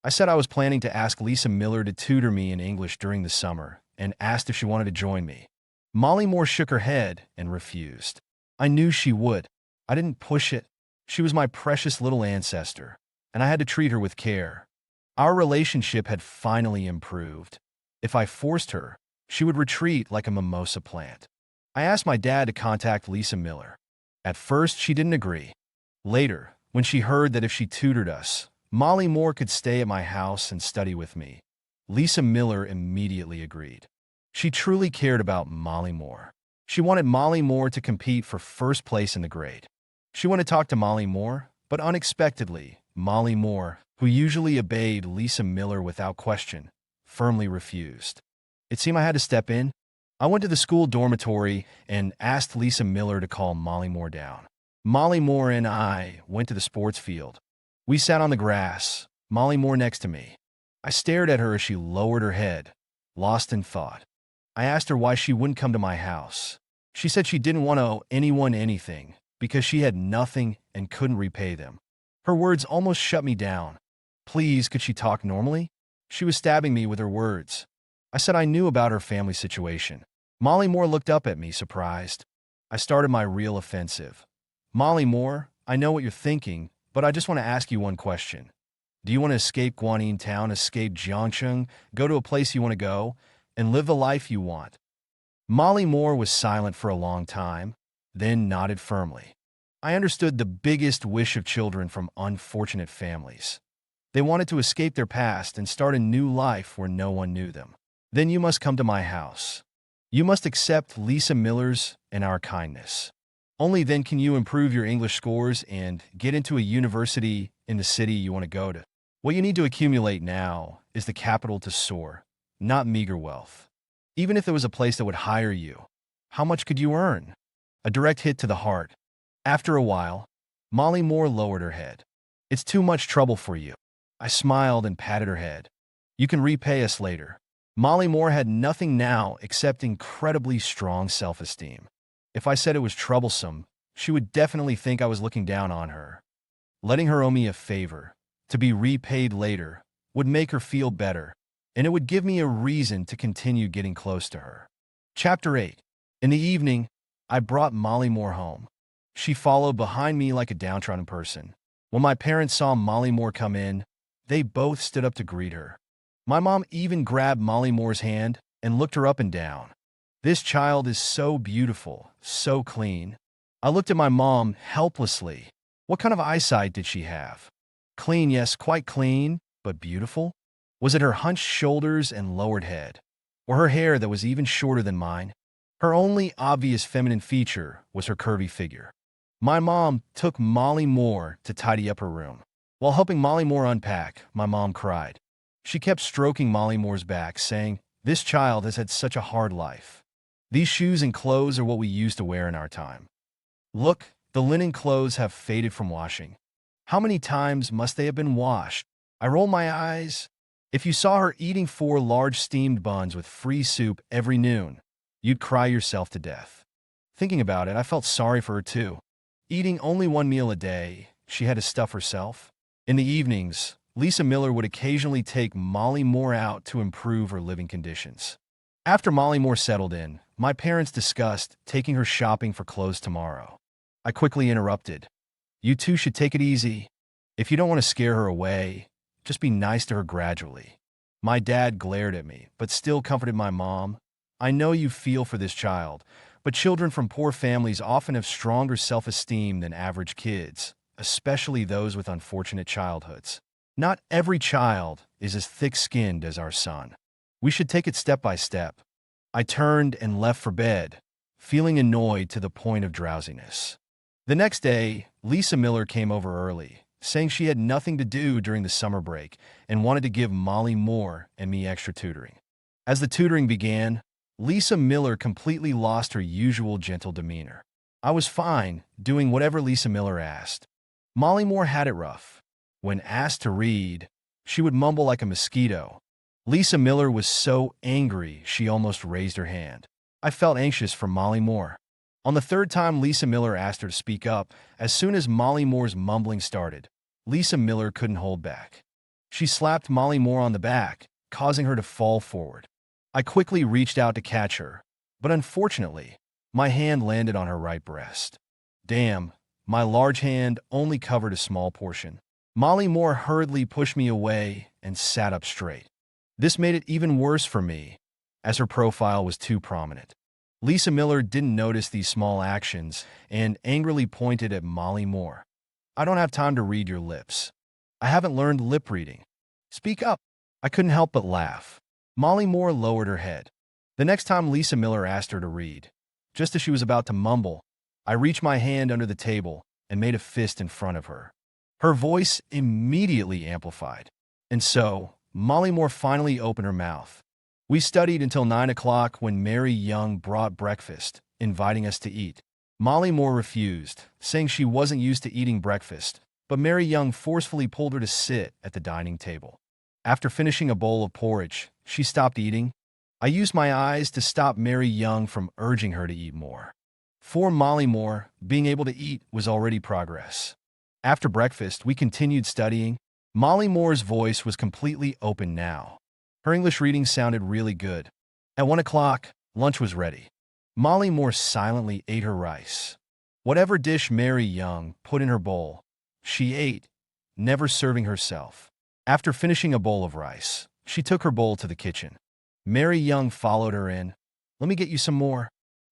I said I was planning to ask Lisa Miller to tutor me in English during the summer and asked if she wanted to join me. Molly Moore shook her head and refused. I knew she would. I didn't push it. She was my precious little ancestor, and I had to treat her with care. Our relationship had finally improved. If I forced her, she would retreat like a mimosa plant. I asked my dad to contact Lisa Miller. At first, she didn't agree. Later, when she heard that if she tutored us, Molly Moore could stay at my house and study with me, Lisa Miller immediately agreed. She truly cared about Molly Moore. She wanted Molly Moore to compete for first place in the grade. She wanted to talk to Molly Moore, but unexpectedly, Molly Moore, who usually obeyed Lisa Miller without question, firmly refused. It seemed I had to step in. I went to the school dormitory and asked Lisa Miller to calm Molly Moore down. Molly Moore and I went to the sports field. We sat on the grass, Molly Moore next to me. I stared at her as she lowered her head, lost in thought. I asked her why she wouldn't come to my house. She said she didn't want to owe anyone anything because she had nothing and couldn't repay them. Her words almost shut me down. Please, could she talk normally? She was stabbing me with her words. I said I knew about her family situation. Molly Moore looked up at me, surprised. I started my real offensive. Molly Moore, I know what you're thinking, but I just want to ask you one question. Do you want to escape Guanyin Town, escape Jiangcheng, go to a place you want to go, and live the life you want? Molly Moore was silent for a long time, then nodded firmly. I understood the biggest wish of children from unfortunate families. They wanted to escape their past and start a new life where no one knew them. Then you must come to my house. You must accept Lisa Miller's and our kindness. Only then can you improve your English scores and get into a university in the city you want to go to. What you need to accumulate now is the capital to soar, not meager wealth. Even if there was a place that would hire you, how much could you earn? A direct hit to the heart. After a while, Molly Moore lowered her head. It's too much trouble for you. I smiled and patted her head. You can repay us later. Molly Moore had nothing now except incredibly strong self-esteem. If I said it was troublesome, she would definitely think I was looking down on her. Letting her owe me a favor, to be repaid later, would make her feel better, and it would give me a reason to continue getting close to her. Chapter 8. In the evening, I brought Molly Moore home. She followed behind me like a downtrodden person. When my parents saw Molly Moore come in, they both stood up to greet her. My mom even grabbed Molly Moore's hand and looked her up and down. This child is so beautiful, so clean. I looked at my mom helplessly. What kind of eyesight did she have? Clean, yes, quite clean, but beautiful? Was it her hunched shoulders and lowered head? Or her hair that was even shorter than mine? Her only obvious feminine feature was her curvy figure. My mom took Molly Moore to tidy up her room. While helping Molly Moore unpack, my mom cried. She kept stroking Molly Moore's back, saying, "This child has had such a hard life. These shoes and clothes are what we used to wear in our time. Look, the linen clothes have faded from washing. How many times must they have been washed?" I rolled my eyes. If you saw her eating 4 large steamed buns with free soup every noon, you'd cry yourself to death. Thinking about it, I felt sorry for her too. Eating only one meal a day, she had to stuff herself. In the evenings, Lisa Miller would occasionally take Molly Moore out to improve her living conditions. After Molly Moore settled in, my parents discussed taking her shopping for clothes tomorrow. I quickly interrupted. You two should take it easy. If you don't want to scare her away, just be nice to her gradually. My dad glared at me, but still comforted my mom. I know you feel for this child, but children from poor families often have stronger self-esteem than average kids, especially those with unfortunate childhoods. Not every child is as thick-skinned as our son. We should take it step by step. I turned and left for bed, feeling annoyed to the point of drowsiness. The next day, Lisa Miller came over early, saying she had nothing to do during the summer break and wanted to give Molly Moore and me extra tutoring. As the tutoring began, Lisa Miller completely lost her usual gentle demeanor. I was fine, doing whatever Lisa Miller asked. Molly Moore had it rough. When asked to read, she would mumble like a mosquito. Lisa Miller was so angry she almost raised her hand. I felt anxious for Molly Moore. On the third time Lisa Miller asked her to speak up, as soon as Molly Moore's mumbling started, Lisa Miller couldn't hold back. She slapped Molly Moore on the back, causing her to fall forward. I quickly reached out to catch her, but unfortunately, my hand landed on her right breast. Damn, my large hand only covered a small portion. Molly Moore hurriedly pushed me away and sat up straight. This made it even worse for me, as her profile was too prominent. Lisa Miller didn't notice these small actions and angrily pointed at Molly Moore. I don't have time to read your lips. I haven't learned lip reading. Speak up. I couldn't help but laugh. Molly Moore lowered her head. The next time Lisa Miller asked her to read, just as she was about to mumble, I reached my hand under the table and made a fist in front of her. Her voice immediately amplified. And so, Molly Moore finally opened her mouth. We studied until 9 o'clock when Mary Young brought breakfast, inviting us to eat. Molly Moore refused, saying she wasn't used to eating breakfast, but Mary Young forcefully pulled her to sit at the dining table. After finishing a bowl of porridge, she stopped eating. I used my eyes to stop Mary Young from urging her to eat more. For Molly Moore, being able to eat was already progress. After breakfast, we continued studying. Molly Moore's voice was completely open now. Her English reading sounded really good. At 1 o'clock, lunch was ready. Molly Moore silently ate her rice. Whatever dish Mary Young put in her bowl, she ate, never serving herself. After finishing a bowl of rice, she took her bowl to the kitchen. Mary Young followed her in. Let me get you some more.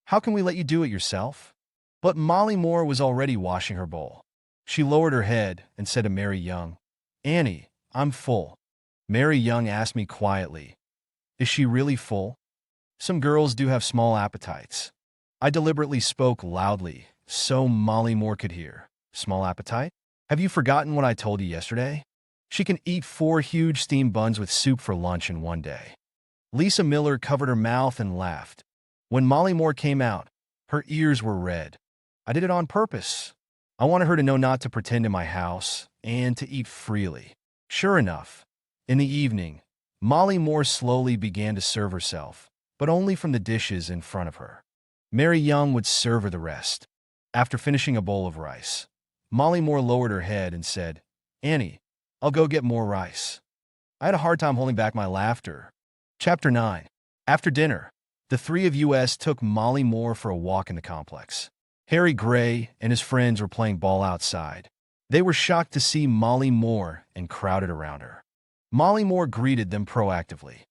How can we let you do it yourself? But Molly Moore was already washing her bowl. She lowered her head and said to Mary Young, Annie, I'm full. Mary Young asked me quietly, Is she really full? Some girls do have small appetites. I deliberately spoke loudly, so Molly Moore could hear. Small appetite? Have you forgotten what I told you yesterday? She can eat 4 huge steamed buns with soup for lunch in one day. Lisa Miller covered her mouth and laughed. When Molly Moore came out, her ears were red. I did it on purpose. I wanted her to know not to pretend in my house and to eat freely. Sure enough, in the evening, Molly Moore slowly began to serve herself, but only from the dishes in front of her. Mary Young would serve her the rest. After finishing a bowl of rice, Molly Moore lowered her head and said, Annie, I'll go get more rice. I had a hard time holding back my laughter. Chapter 9. After dinner, the three of us took Molly Moore for a walk in the complex. Harry Gray and his friends were playing ball outside. They were shocked to see Molly Moore and crowded around her. Molly Moore greeted them proactively.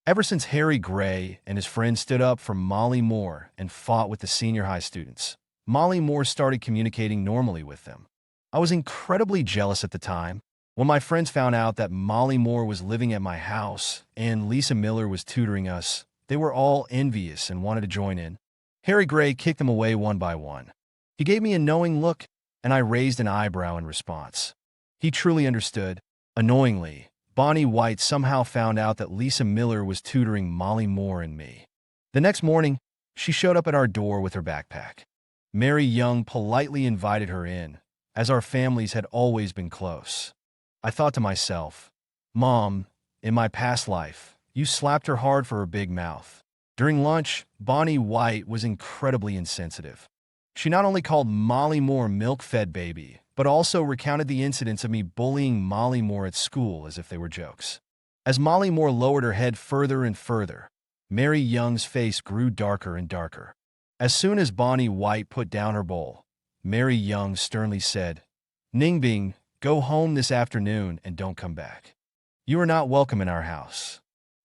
Ever since Harry Gray and his friends stood up for Molly Moore and fought with the senior high students, Molly Moore started communicating normally with them. I was incredibly jealous at the time. When my friends found out that Molly Moore was living at my house and Lisa Miller was tutoring us, they were all envious and wanted to join in. Harry Gray kicked them away one by one. He gave me a knowing look, and I raised an eyebrow in response. He truly understood. Annoyingly, Bonnie White somehow found out that Lisa Miller was tutoring Molly Moore and me. The next morning, she showed up at our door with her backpack. Mary Young politely invited her in, as our families had always been close. I thought to myself, Mom, in my past life, you slapped her hard for her big mouth. During lunch, Bonnie White was incredibly insensitive. She not only called Molly Moore milk-fed baby, but also recounted the incidents of me bullying Molly Moore at school as if they were jokes. As Molly Moore lowered her head further and further, Mary Young's face grew darker and darker. As soon as Bonnie White put down her bowl, Mary Young sternly said, "Ningbing, go home this afternoon and don't come back. You are not welcome in our house."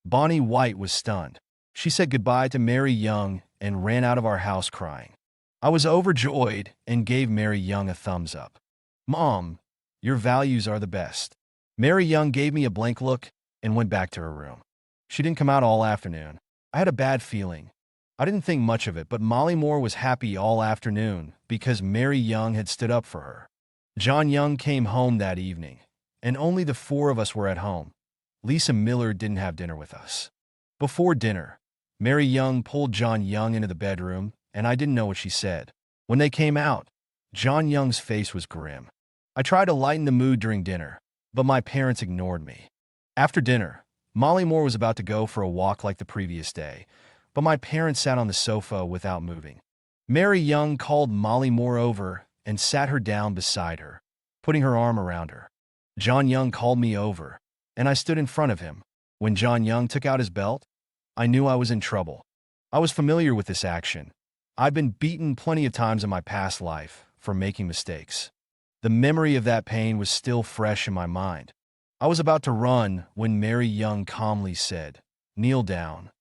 Bonnie White was stunned. She said goodbye to Mary Young and ran out of our house crying. I was overjoyed and gave Mary Young a thumbs up. "Mom, your values are the best." Mary Young gave me a blank look and went back to her room. She didn't come out all afternoon. I had a bad feeling. I didn't think much of it, but Molly Moore was happy all afternoon because Mary Young had stood up for her. John Young came home that evening, and only the four of us were at home. Lisa Miller didn't have dinner with us. Before dinner, Mary Young pulled John Young into the bedroom, and I didn't know what she said. When they came out, John Young's face was grim. I tried to lighten the mood during dinner, but my parents ignored me. After dinner, Molly Moore was about to go for a walk like the previous day, but my parents sat on the sofa without moving. Mary Young called Molly Moore over and sat her down beside her, putting her arm around her. John Young called me over, and I stood in front of him. When John Young took out his belt, I knew I was in trouble. I was familiar with this action. I'd been beaten plenty of times in my past life for making mistakes. The memory of that pain was still fresh in my mind. I was about to run when Mary Young calmly said, "Kneel down."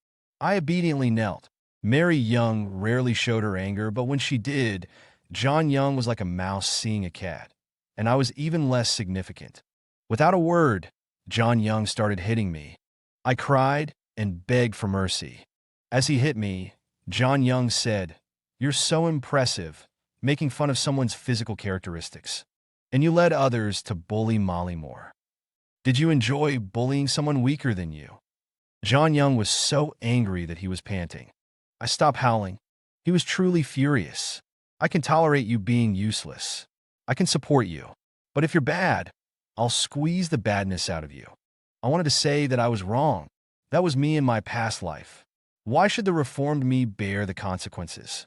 I obediently knelt. Mary Young rarely showed her anger, but when she did, John Young was like a mouse seeing a cat, and I was even less significant. Without a word, John Young started hitting me. I cried and begged for mercy. As he hit me, John Young said, "You're so impressive, making fun of someone's physical characteristics. And you led others to bully Molly Moore. Did you enjoy bullying someone weaker than you?" John Young was so angry that he was panting. I stopped howling. He was truly furious. "I can tolerate you being useless. I can support you. But if you're bad, I'll squeeze the badness out of you." I wanted to say that I was wrong. That was me in my past life. Why should the reformed me bear the consequences?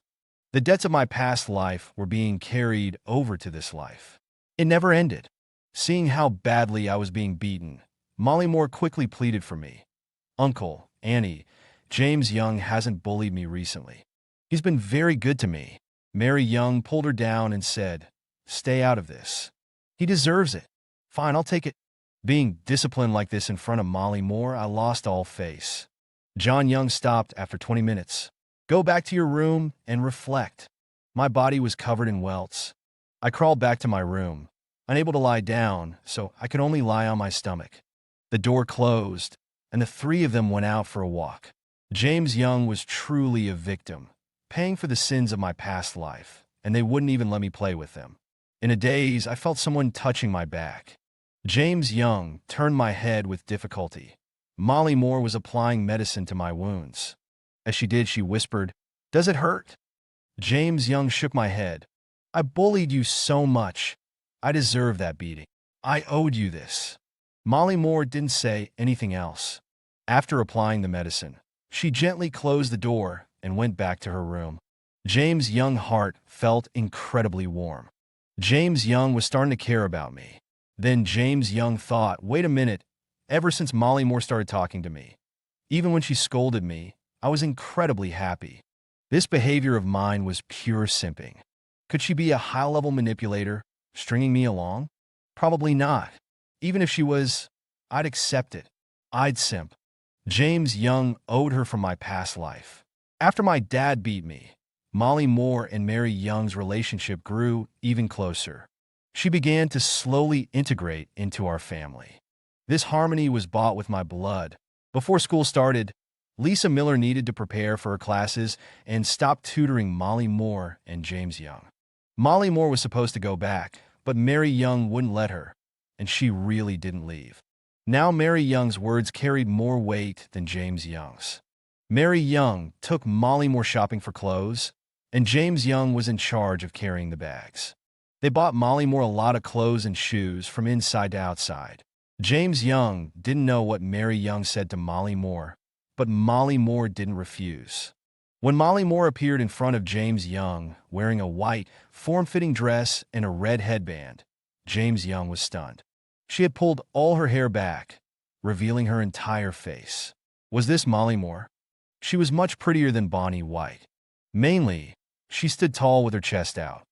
The debts of my past life were being carried over to this life. It never ended. Seeing how badly I was being beaten, Molly Moore quickly pleaded for me. "Uncle, Annie, James Young hasn't bullied me recently. He's been very good to me." Mary Young pulled her down and said, "Stay out of this. He deserves it." "Fine, I'll take it." Being disciplined like this in front of Molly Moore, I lost all face. John Young stopped after 20 minutes. "Go back to your room and reflect." My body was covered in welts. I crawled back to my room, unable to lie down, so I could only lie on my stomach. The door closed, and the three of them went out for a walk. James Young was truly a victim, paying for the sins of my past life, and they wouldn't even let me play with them. In a daze, I felt someone touching my back. James Young turned my head with difficulty. Molly Moore was applying medicine to my wounds. As she did, she whispered, "Does it hurt?" James Young shook my head. "I bullied you so much. I deserve that beating. I owed you this." Molly Moore didn't say anything else. After applying the medicine, she gently closed the door and went back to her room. James Young's heart felt incredibly warm. James Young was starting to care about me. Then James Young thought, wait a minute, ever since Molly Moore started talking to me, even when she scolded me, I was incredibly happy. This behavior of mine was pure simping. Could she be a high-level manipulator, stringing me along? Probably not. Even if she was, I'd accept it. I'd simp. James Young owed her from my past life. After my dad beat me, Molly Moore and Mary Young's relationship grew even closer. She began to slowly integrate into our family. This harmony was bought with my blood. Before school started, Lisa Miller needed to prepare for her classes and stopped tutoring Molly Moore and James Young. Molly Moore was supposed to go back, but Mary Young wouldn't let her, and she really didn't leave. Now Mary Young's words carried more weight than James Young's. Mary Young took Molly Moore shopping for clothes, and James Young was in charge of carrying the bags. They bought Molly Moore a lot of clothes and shoes from inside to outside. James Young didn't know what Mary Young said to Molly Moore, but Molly Moore didn't refuse. When Molly Moore appeared in front of James Young, wearing a white, form-fitting dress and a red headband, James Young was stunned. She had pulled all her hair back, revealing her entire face. Was this Molly Moore? She was much prettier than Bonnie White. Mainly, she stood tall with her chest out.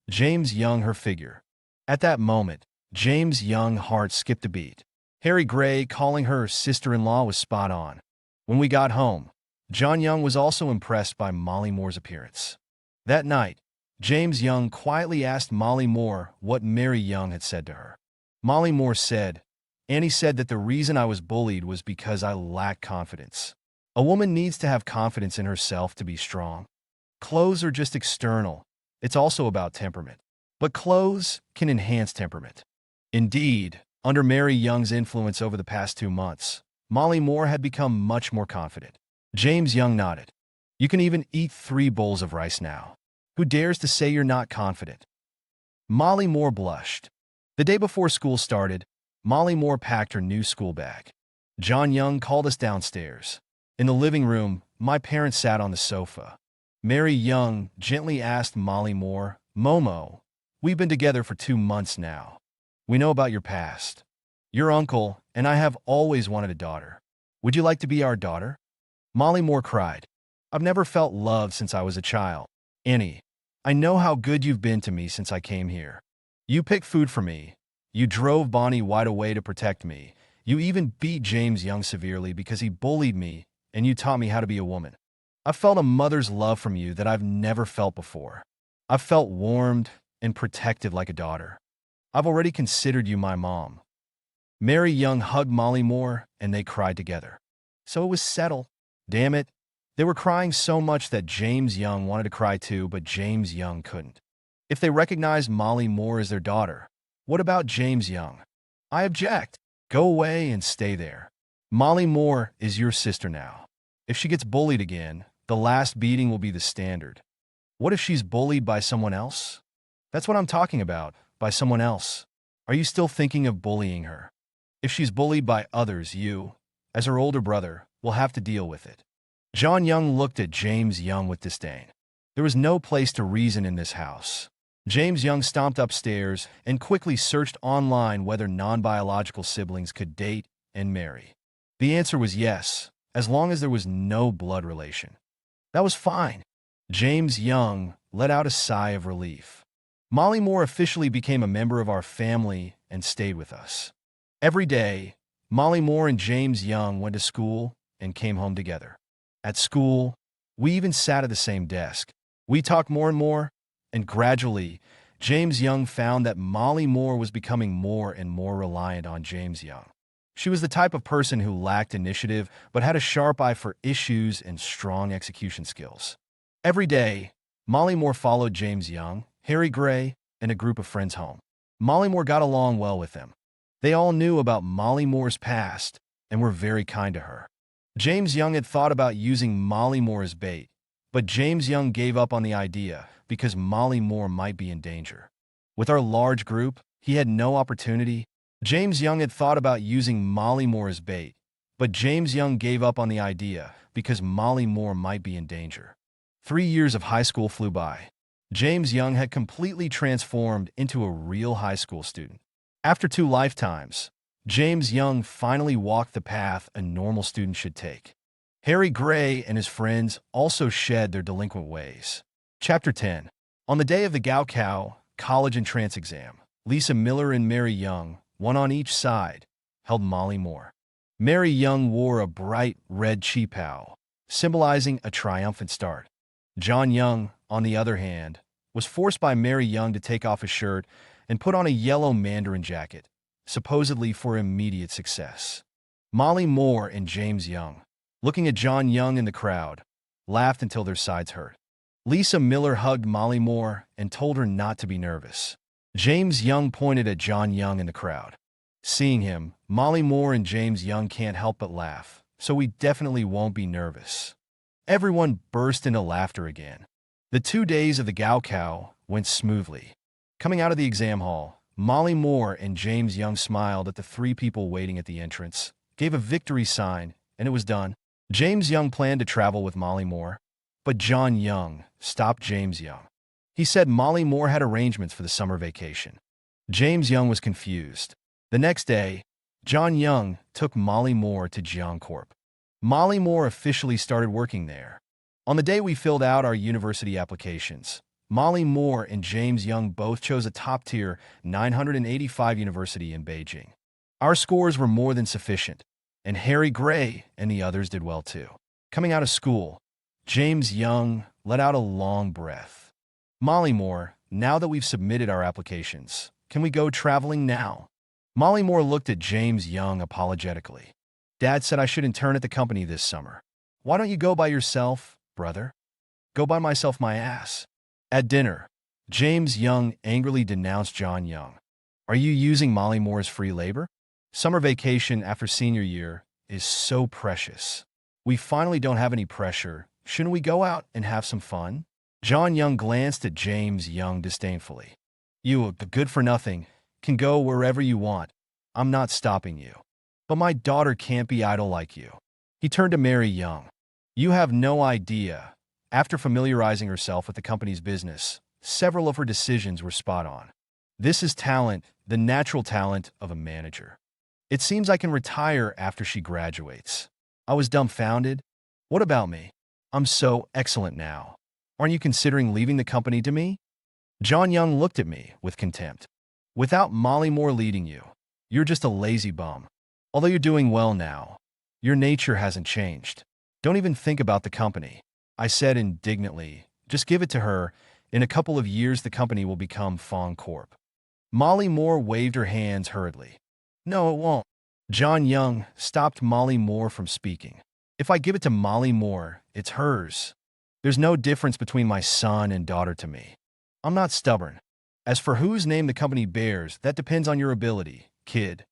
James Young, her figure. At that moment, James Young's heart skipped a beat. Harry Gray calling her sister-in-law was spot on. When we got home, John Young was also impressed by Molly Moore's appearance. That night, James Young quietly asked Molly Moore what Mary Young had said to her. Molly Moore said, "Annie said that the reason I was bullied was because I lacked confidence. A woman needs to have confidence in herself to be strong. Clothes are just external. It's also about temperament. But clothes can enhance temperament." Indeed, under Mary Young's influence over the past 2 months, Molly Moore had become much more confident. James Young nodded. "You can even eat 3 bowls of rice now. Who dares to say you're not confident?" Molly Moore blushed. The day before school started, Molly Moore packed her new school bag. John Young called us downstairs. In the living room, my parents sat on the sofa. Mary Young gently asked Molly Moore, "Momo, we've been together for 2 months now. We know about your past. Your uncle and I have always wanted a daughter. Would you like to be our daughter?" Molly Moore cried, "I've never felt love since I was a child. Annie, I know how good you've been to me since I came here. You picked food for me. You drove Bonnie White away to protect me. You even beat James Young severely because he bullied me, and you taught me how to be a woman. I've felt a mother's love from you that I've never felt before. I've felt warmed and protected like a daughter. I've already considered you my mom." Mary Young hugged Molly Moore, and they cried together. So it was settled. Damn it. They were crying so much that James Young wanted to cry too, but James Young couldn't. If they recognized Molly Moore as their daughter, what about James Young? "I object. Go away and stay there. Molly Moore is your sister now. If she gets bullied again, the last beating will be the standard." What if she's bullied by someone else? That's what I'm talking about, by someone else. Are you still thinking of bullying her? If she's bullied by others, you, as her older brother, will have to deal with it. John Young looked at James Young with disdain. There was no place to reason in this house. James Young stomped upstairs and quickly searched online whether non-biological siblings could date and marry. The answer was yes, as long as there was no blood relation. That was fine. James Young let out a sigh of relief. Molly Moore officially became a member of our family and stayed with us. Every day, Molly Moore and James Young went to school and came home together. At school, we even sat at the same desk. We talked more and more, and gradually, James Young found that Molly Moore was becoming more and more reliant on James Young. She was the type of person who lacked initiative but had a sharp eye for issues and strong execution skills. Every day, Molly Moore followed James Young, Harry Gray, and a group of friends home. Molly Moore got along well with them. They all knew about Molly Moore's past and were very kind to her. James Young had thought about using Molly Moore as bait, but James Young gave up on the idea because Molly Moore might be in danger. With our large group, he had no opportunity. James Young had thought about using Molly Moore as bait, but James Young gave up on the idea because Molly Moore might be in danger. 3 years of high school flew by. James Young had completely transformed into a real high school student. After 2 lifetimes, James Young finally walked the path a normal student should take. Harry Gray and his friends also shed their delinquent ways. Chapter 10. On the day of the Gaokao college entrance exam, Lisa Miller and Mary Young, one on each side, held Molly Moore. Mary Young wore a bright red qipao, symbolizing a triumphant start. John Young, on the other hand, was forced by Mary Young to take off his shirt and put on a yellow mandarin jacket, supposedly for immediate success. Molly Moore and James Young, looking at John Young in the crowd, laughed until their sides hurt. Lisa Miller hugged Molly Moore and told her not to be nervous. James Young pointed at John Young in the crowd. Seeing him, Molly Moore and James Young can't help but laugh, so we definitely won't be nervous. Everyone burst into laughter again. The 2 days of the Gaokao went smoothly. Coming out of the exam hall, Molly Moore and James Young smiled at the 3 people waiting at the entrance, gave a victory sign, and it was done. James Young planned to travel with Molly Moore, But John Young stopped James Young. He said Molly Moore had arrangements for the summer vacation. James Young was confused. The next day, John Young took Molly Moore to Jiang Corp. Molly Moore officially started working there. On the day we filled out our university applications, Molly Moore and James Young both chose a top-tier 985 university in Beijing. Our scores were more than sufficient, and Harry Gray and the others did well too. Coming out of school, James Young let out a long breath. Molly Moore, now that we've submitted our applications, can we go traveling now? Molly Moore looked at James Young apologetically. Dad said I should intern at the company this summer. Why don't you go by yourself, brother? Go by myself my ass. At dinner, James Young angrily denounced John Young. Are you using Molly Moore as free labor? Summer vacation after senior year is so precious. We finally don't have any pressure. Shouldn't we go out and have some fun? John Young glanced at James Young disdainfully. You, the good-for-nothing, can go wherever you want. I'm not stopping you. But my daughter can't be idle like you. He turned to Mary Young. You have no idea. After familiarizing herself with the company's business, several of her decisions were spot on. This is talent, the natural talent of a manager. It seems I can retire after she graduates. I was dumbfounded. What about me? I'm so excellent now. Aren't you considering leaving the company to me? John Young looked at me with contempt. Without Molly Moore leading you, you're just a lazy bum. Although you're doing well now, your nature hasn't changed. Don't even think about the company. I said indignantly, just give it to her. In a couple of years, the company will become Fong Corp. Molly Moore waved her hands hurriedly. No, it won't. John Young stopped Molly Moore from speaking. If I give it to Molly Moore, it's hers. There's no difference between my son and daughter to me. I'm not stubborn. As for whose name the company bears, that depends on your ability, kid.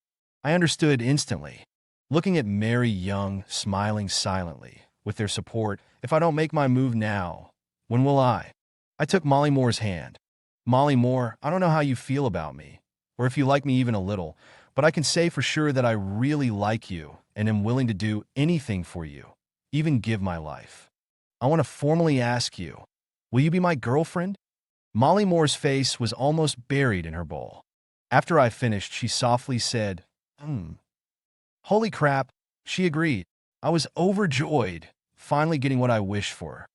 I understood instantly. Looking at Mary Young, smiling silently, with their support, if I don't make my move now, when will I? I took Molly Moore's hand. Molly Moore, I don't know how you feel about me, or if you like me even a little, but I can say for sure that I really like you and am willing to do anything for you, even give my life. I want to formally ask you, will you be my girlfriend? Molly Moore's face was almost buried in her bowl. After I finished, she softly said, Holy crap, she agreed. I was overjoyed, finally getting what I wished for.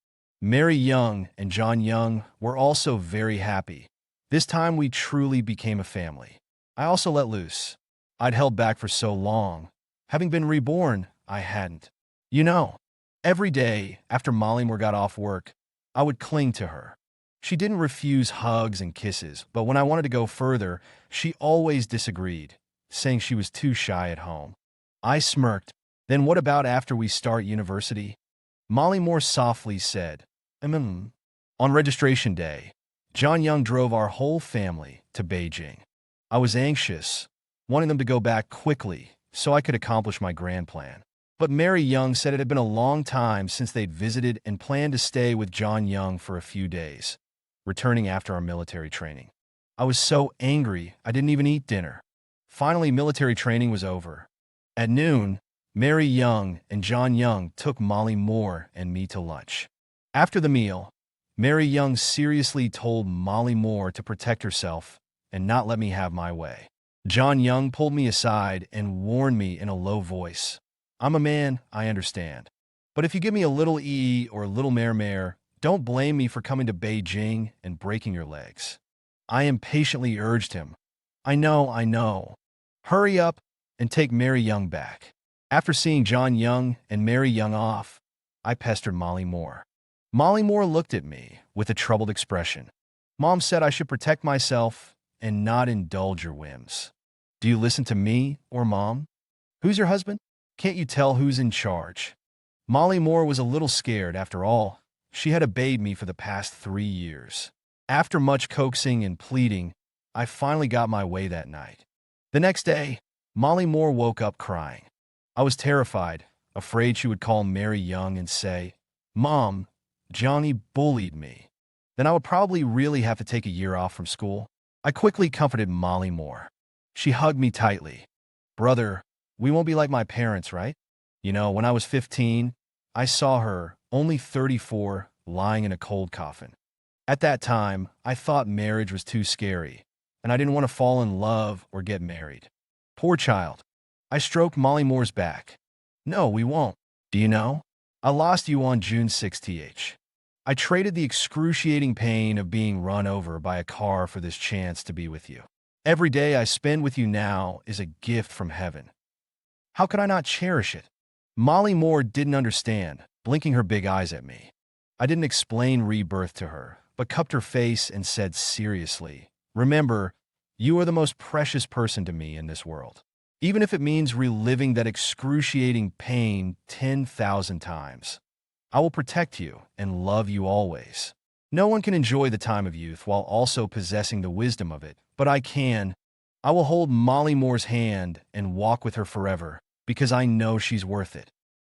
Mary Young and John Young were also very happy. This time we truly became a family. I also let loose. I'd held back for so long. Having been reborn, I hadn't. You know, every day after Molly Moore got off work, I would cling to her. She didn't refuse hugs and kisses, but when I wanted to go further, she always disagreed, saying she was too shy at home. I smirked. Then what about after we start university? Molly Moore softly said, On registration day, John Young drove our whole family to Beijing. I was anxious, wanting them to go back quickly so I could accomplish my grand plan. But Mary Young said it had been a long time since they'd visited and planned to stay with John Young for a few days, returning after our military training. I was so angry I didn't even eat dinner. Finally, military training was over. At noon, Mary Young and John Young took Molly Moore and me to lunch. After the meal, Mary Young seriously told Molly Moore to protect herself and not let me have my way. John Young pulled me aside and warned me in a low voice. I'm a man, I understand. But if you give me a little or a little mare, don't blame me for coming to Beijing and breaking your legs. I impatiently urged him. I know. Hurry up and take Mary Young back. After seeing John Young and Mary Young off, I pestered Molly Moore. Molly Moore looked at me with a troubled expression. Mom said I should protect myself and not indulge your whims. Do you listen to me or Mom? Who's your husband? Can't you tell who's in charge? Molly Moore was a little scared. After all, she had obeyed me for the past 3 years. After much coaxing and pleading, I finally got my way that night. The next day, Molly Moore woke up crying. I was terrified, afraid she would call Mary Young and say, Mom, Johnny bullied me. Then I would probably really have to take a year off from school. I quickly comforted Molly Moore. She hugged me tightly. Brother, we won't be like my parents, right? You know, when I was 15, I saw her, only 34, lying in a cold coffin. At that time, I thought marriage was too scary, and I didn't want to fall in love or get married. Poor child. I stroked Molly Moore's back. No, we won't. Do you know? I lost you on June 6th. I traded the excruciating pain of being run over by a car for this chance to be with you. Every day I spend with you now is a gift from heaven. How could I not cherish it? Molly Moore didn't understand, blinking her big eyes at me. I didn't explain Rebirth to her, but cupped her face and said seriously, "Remember, you are the most precious person to me in this world. Even if it means reliving that excruciating pain 10,000 times. I will protect you and love you always. No one can enjoy the time of youth while also possessing the wisdom of it, but I can. I will hold Molly Moore's hand and walk with her forever because I know she's worth it."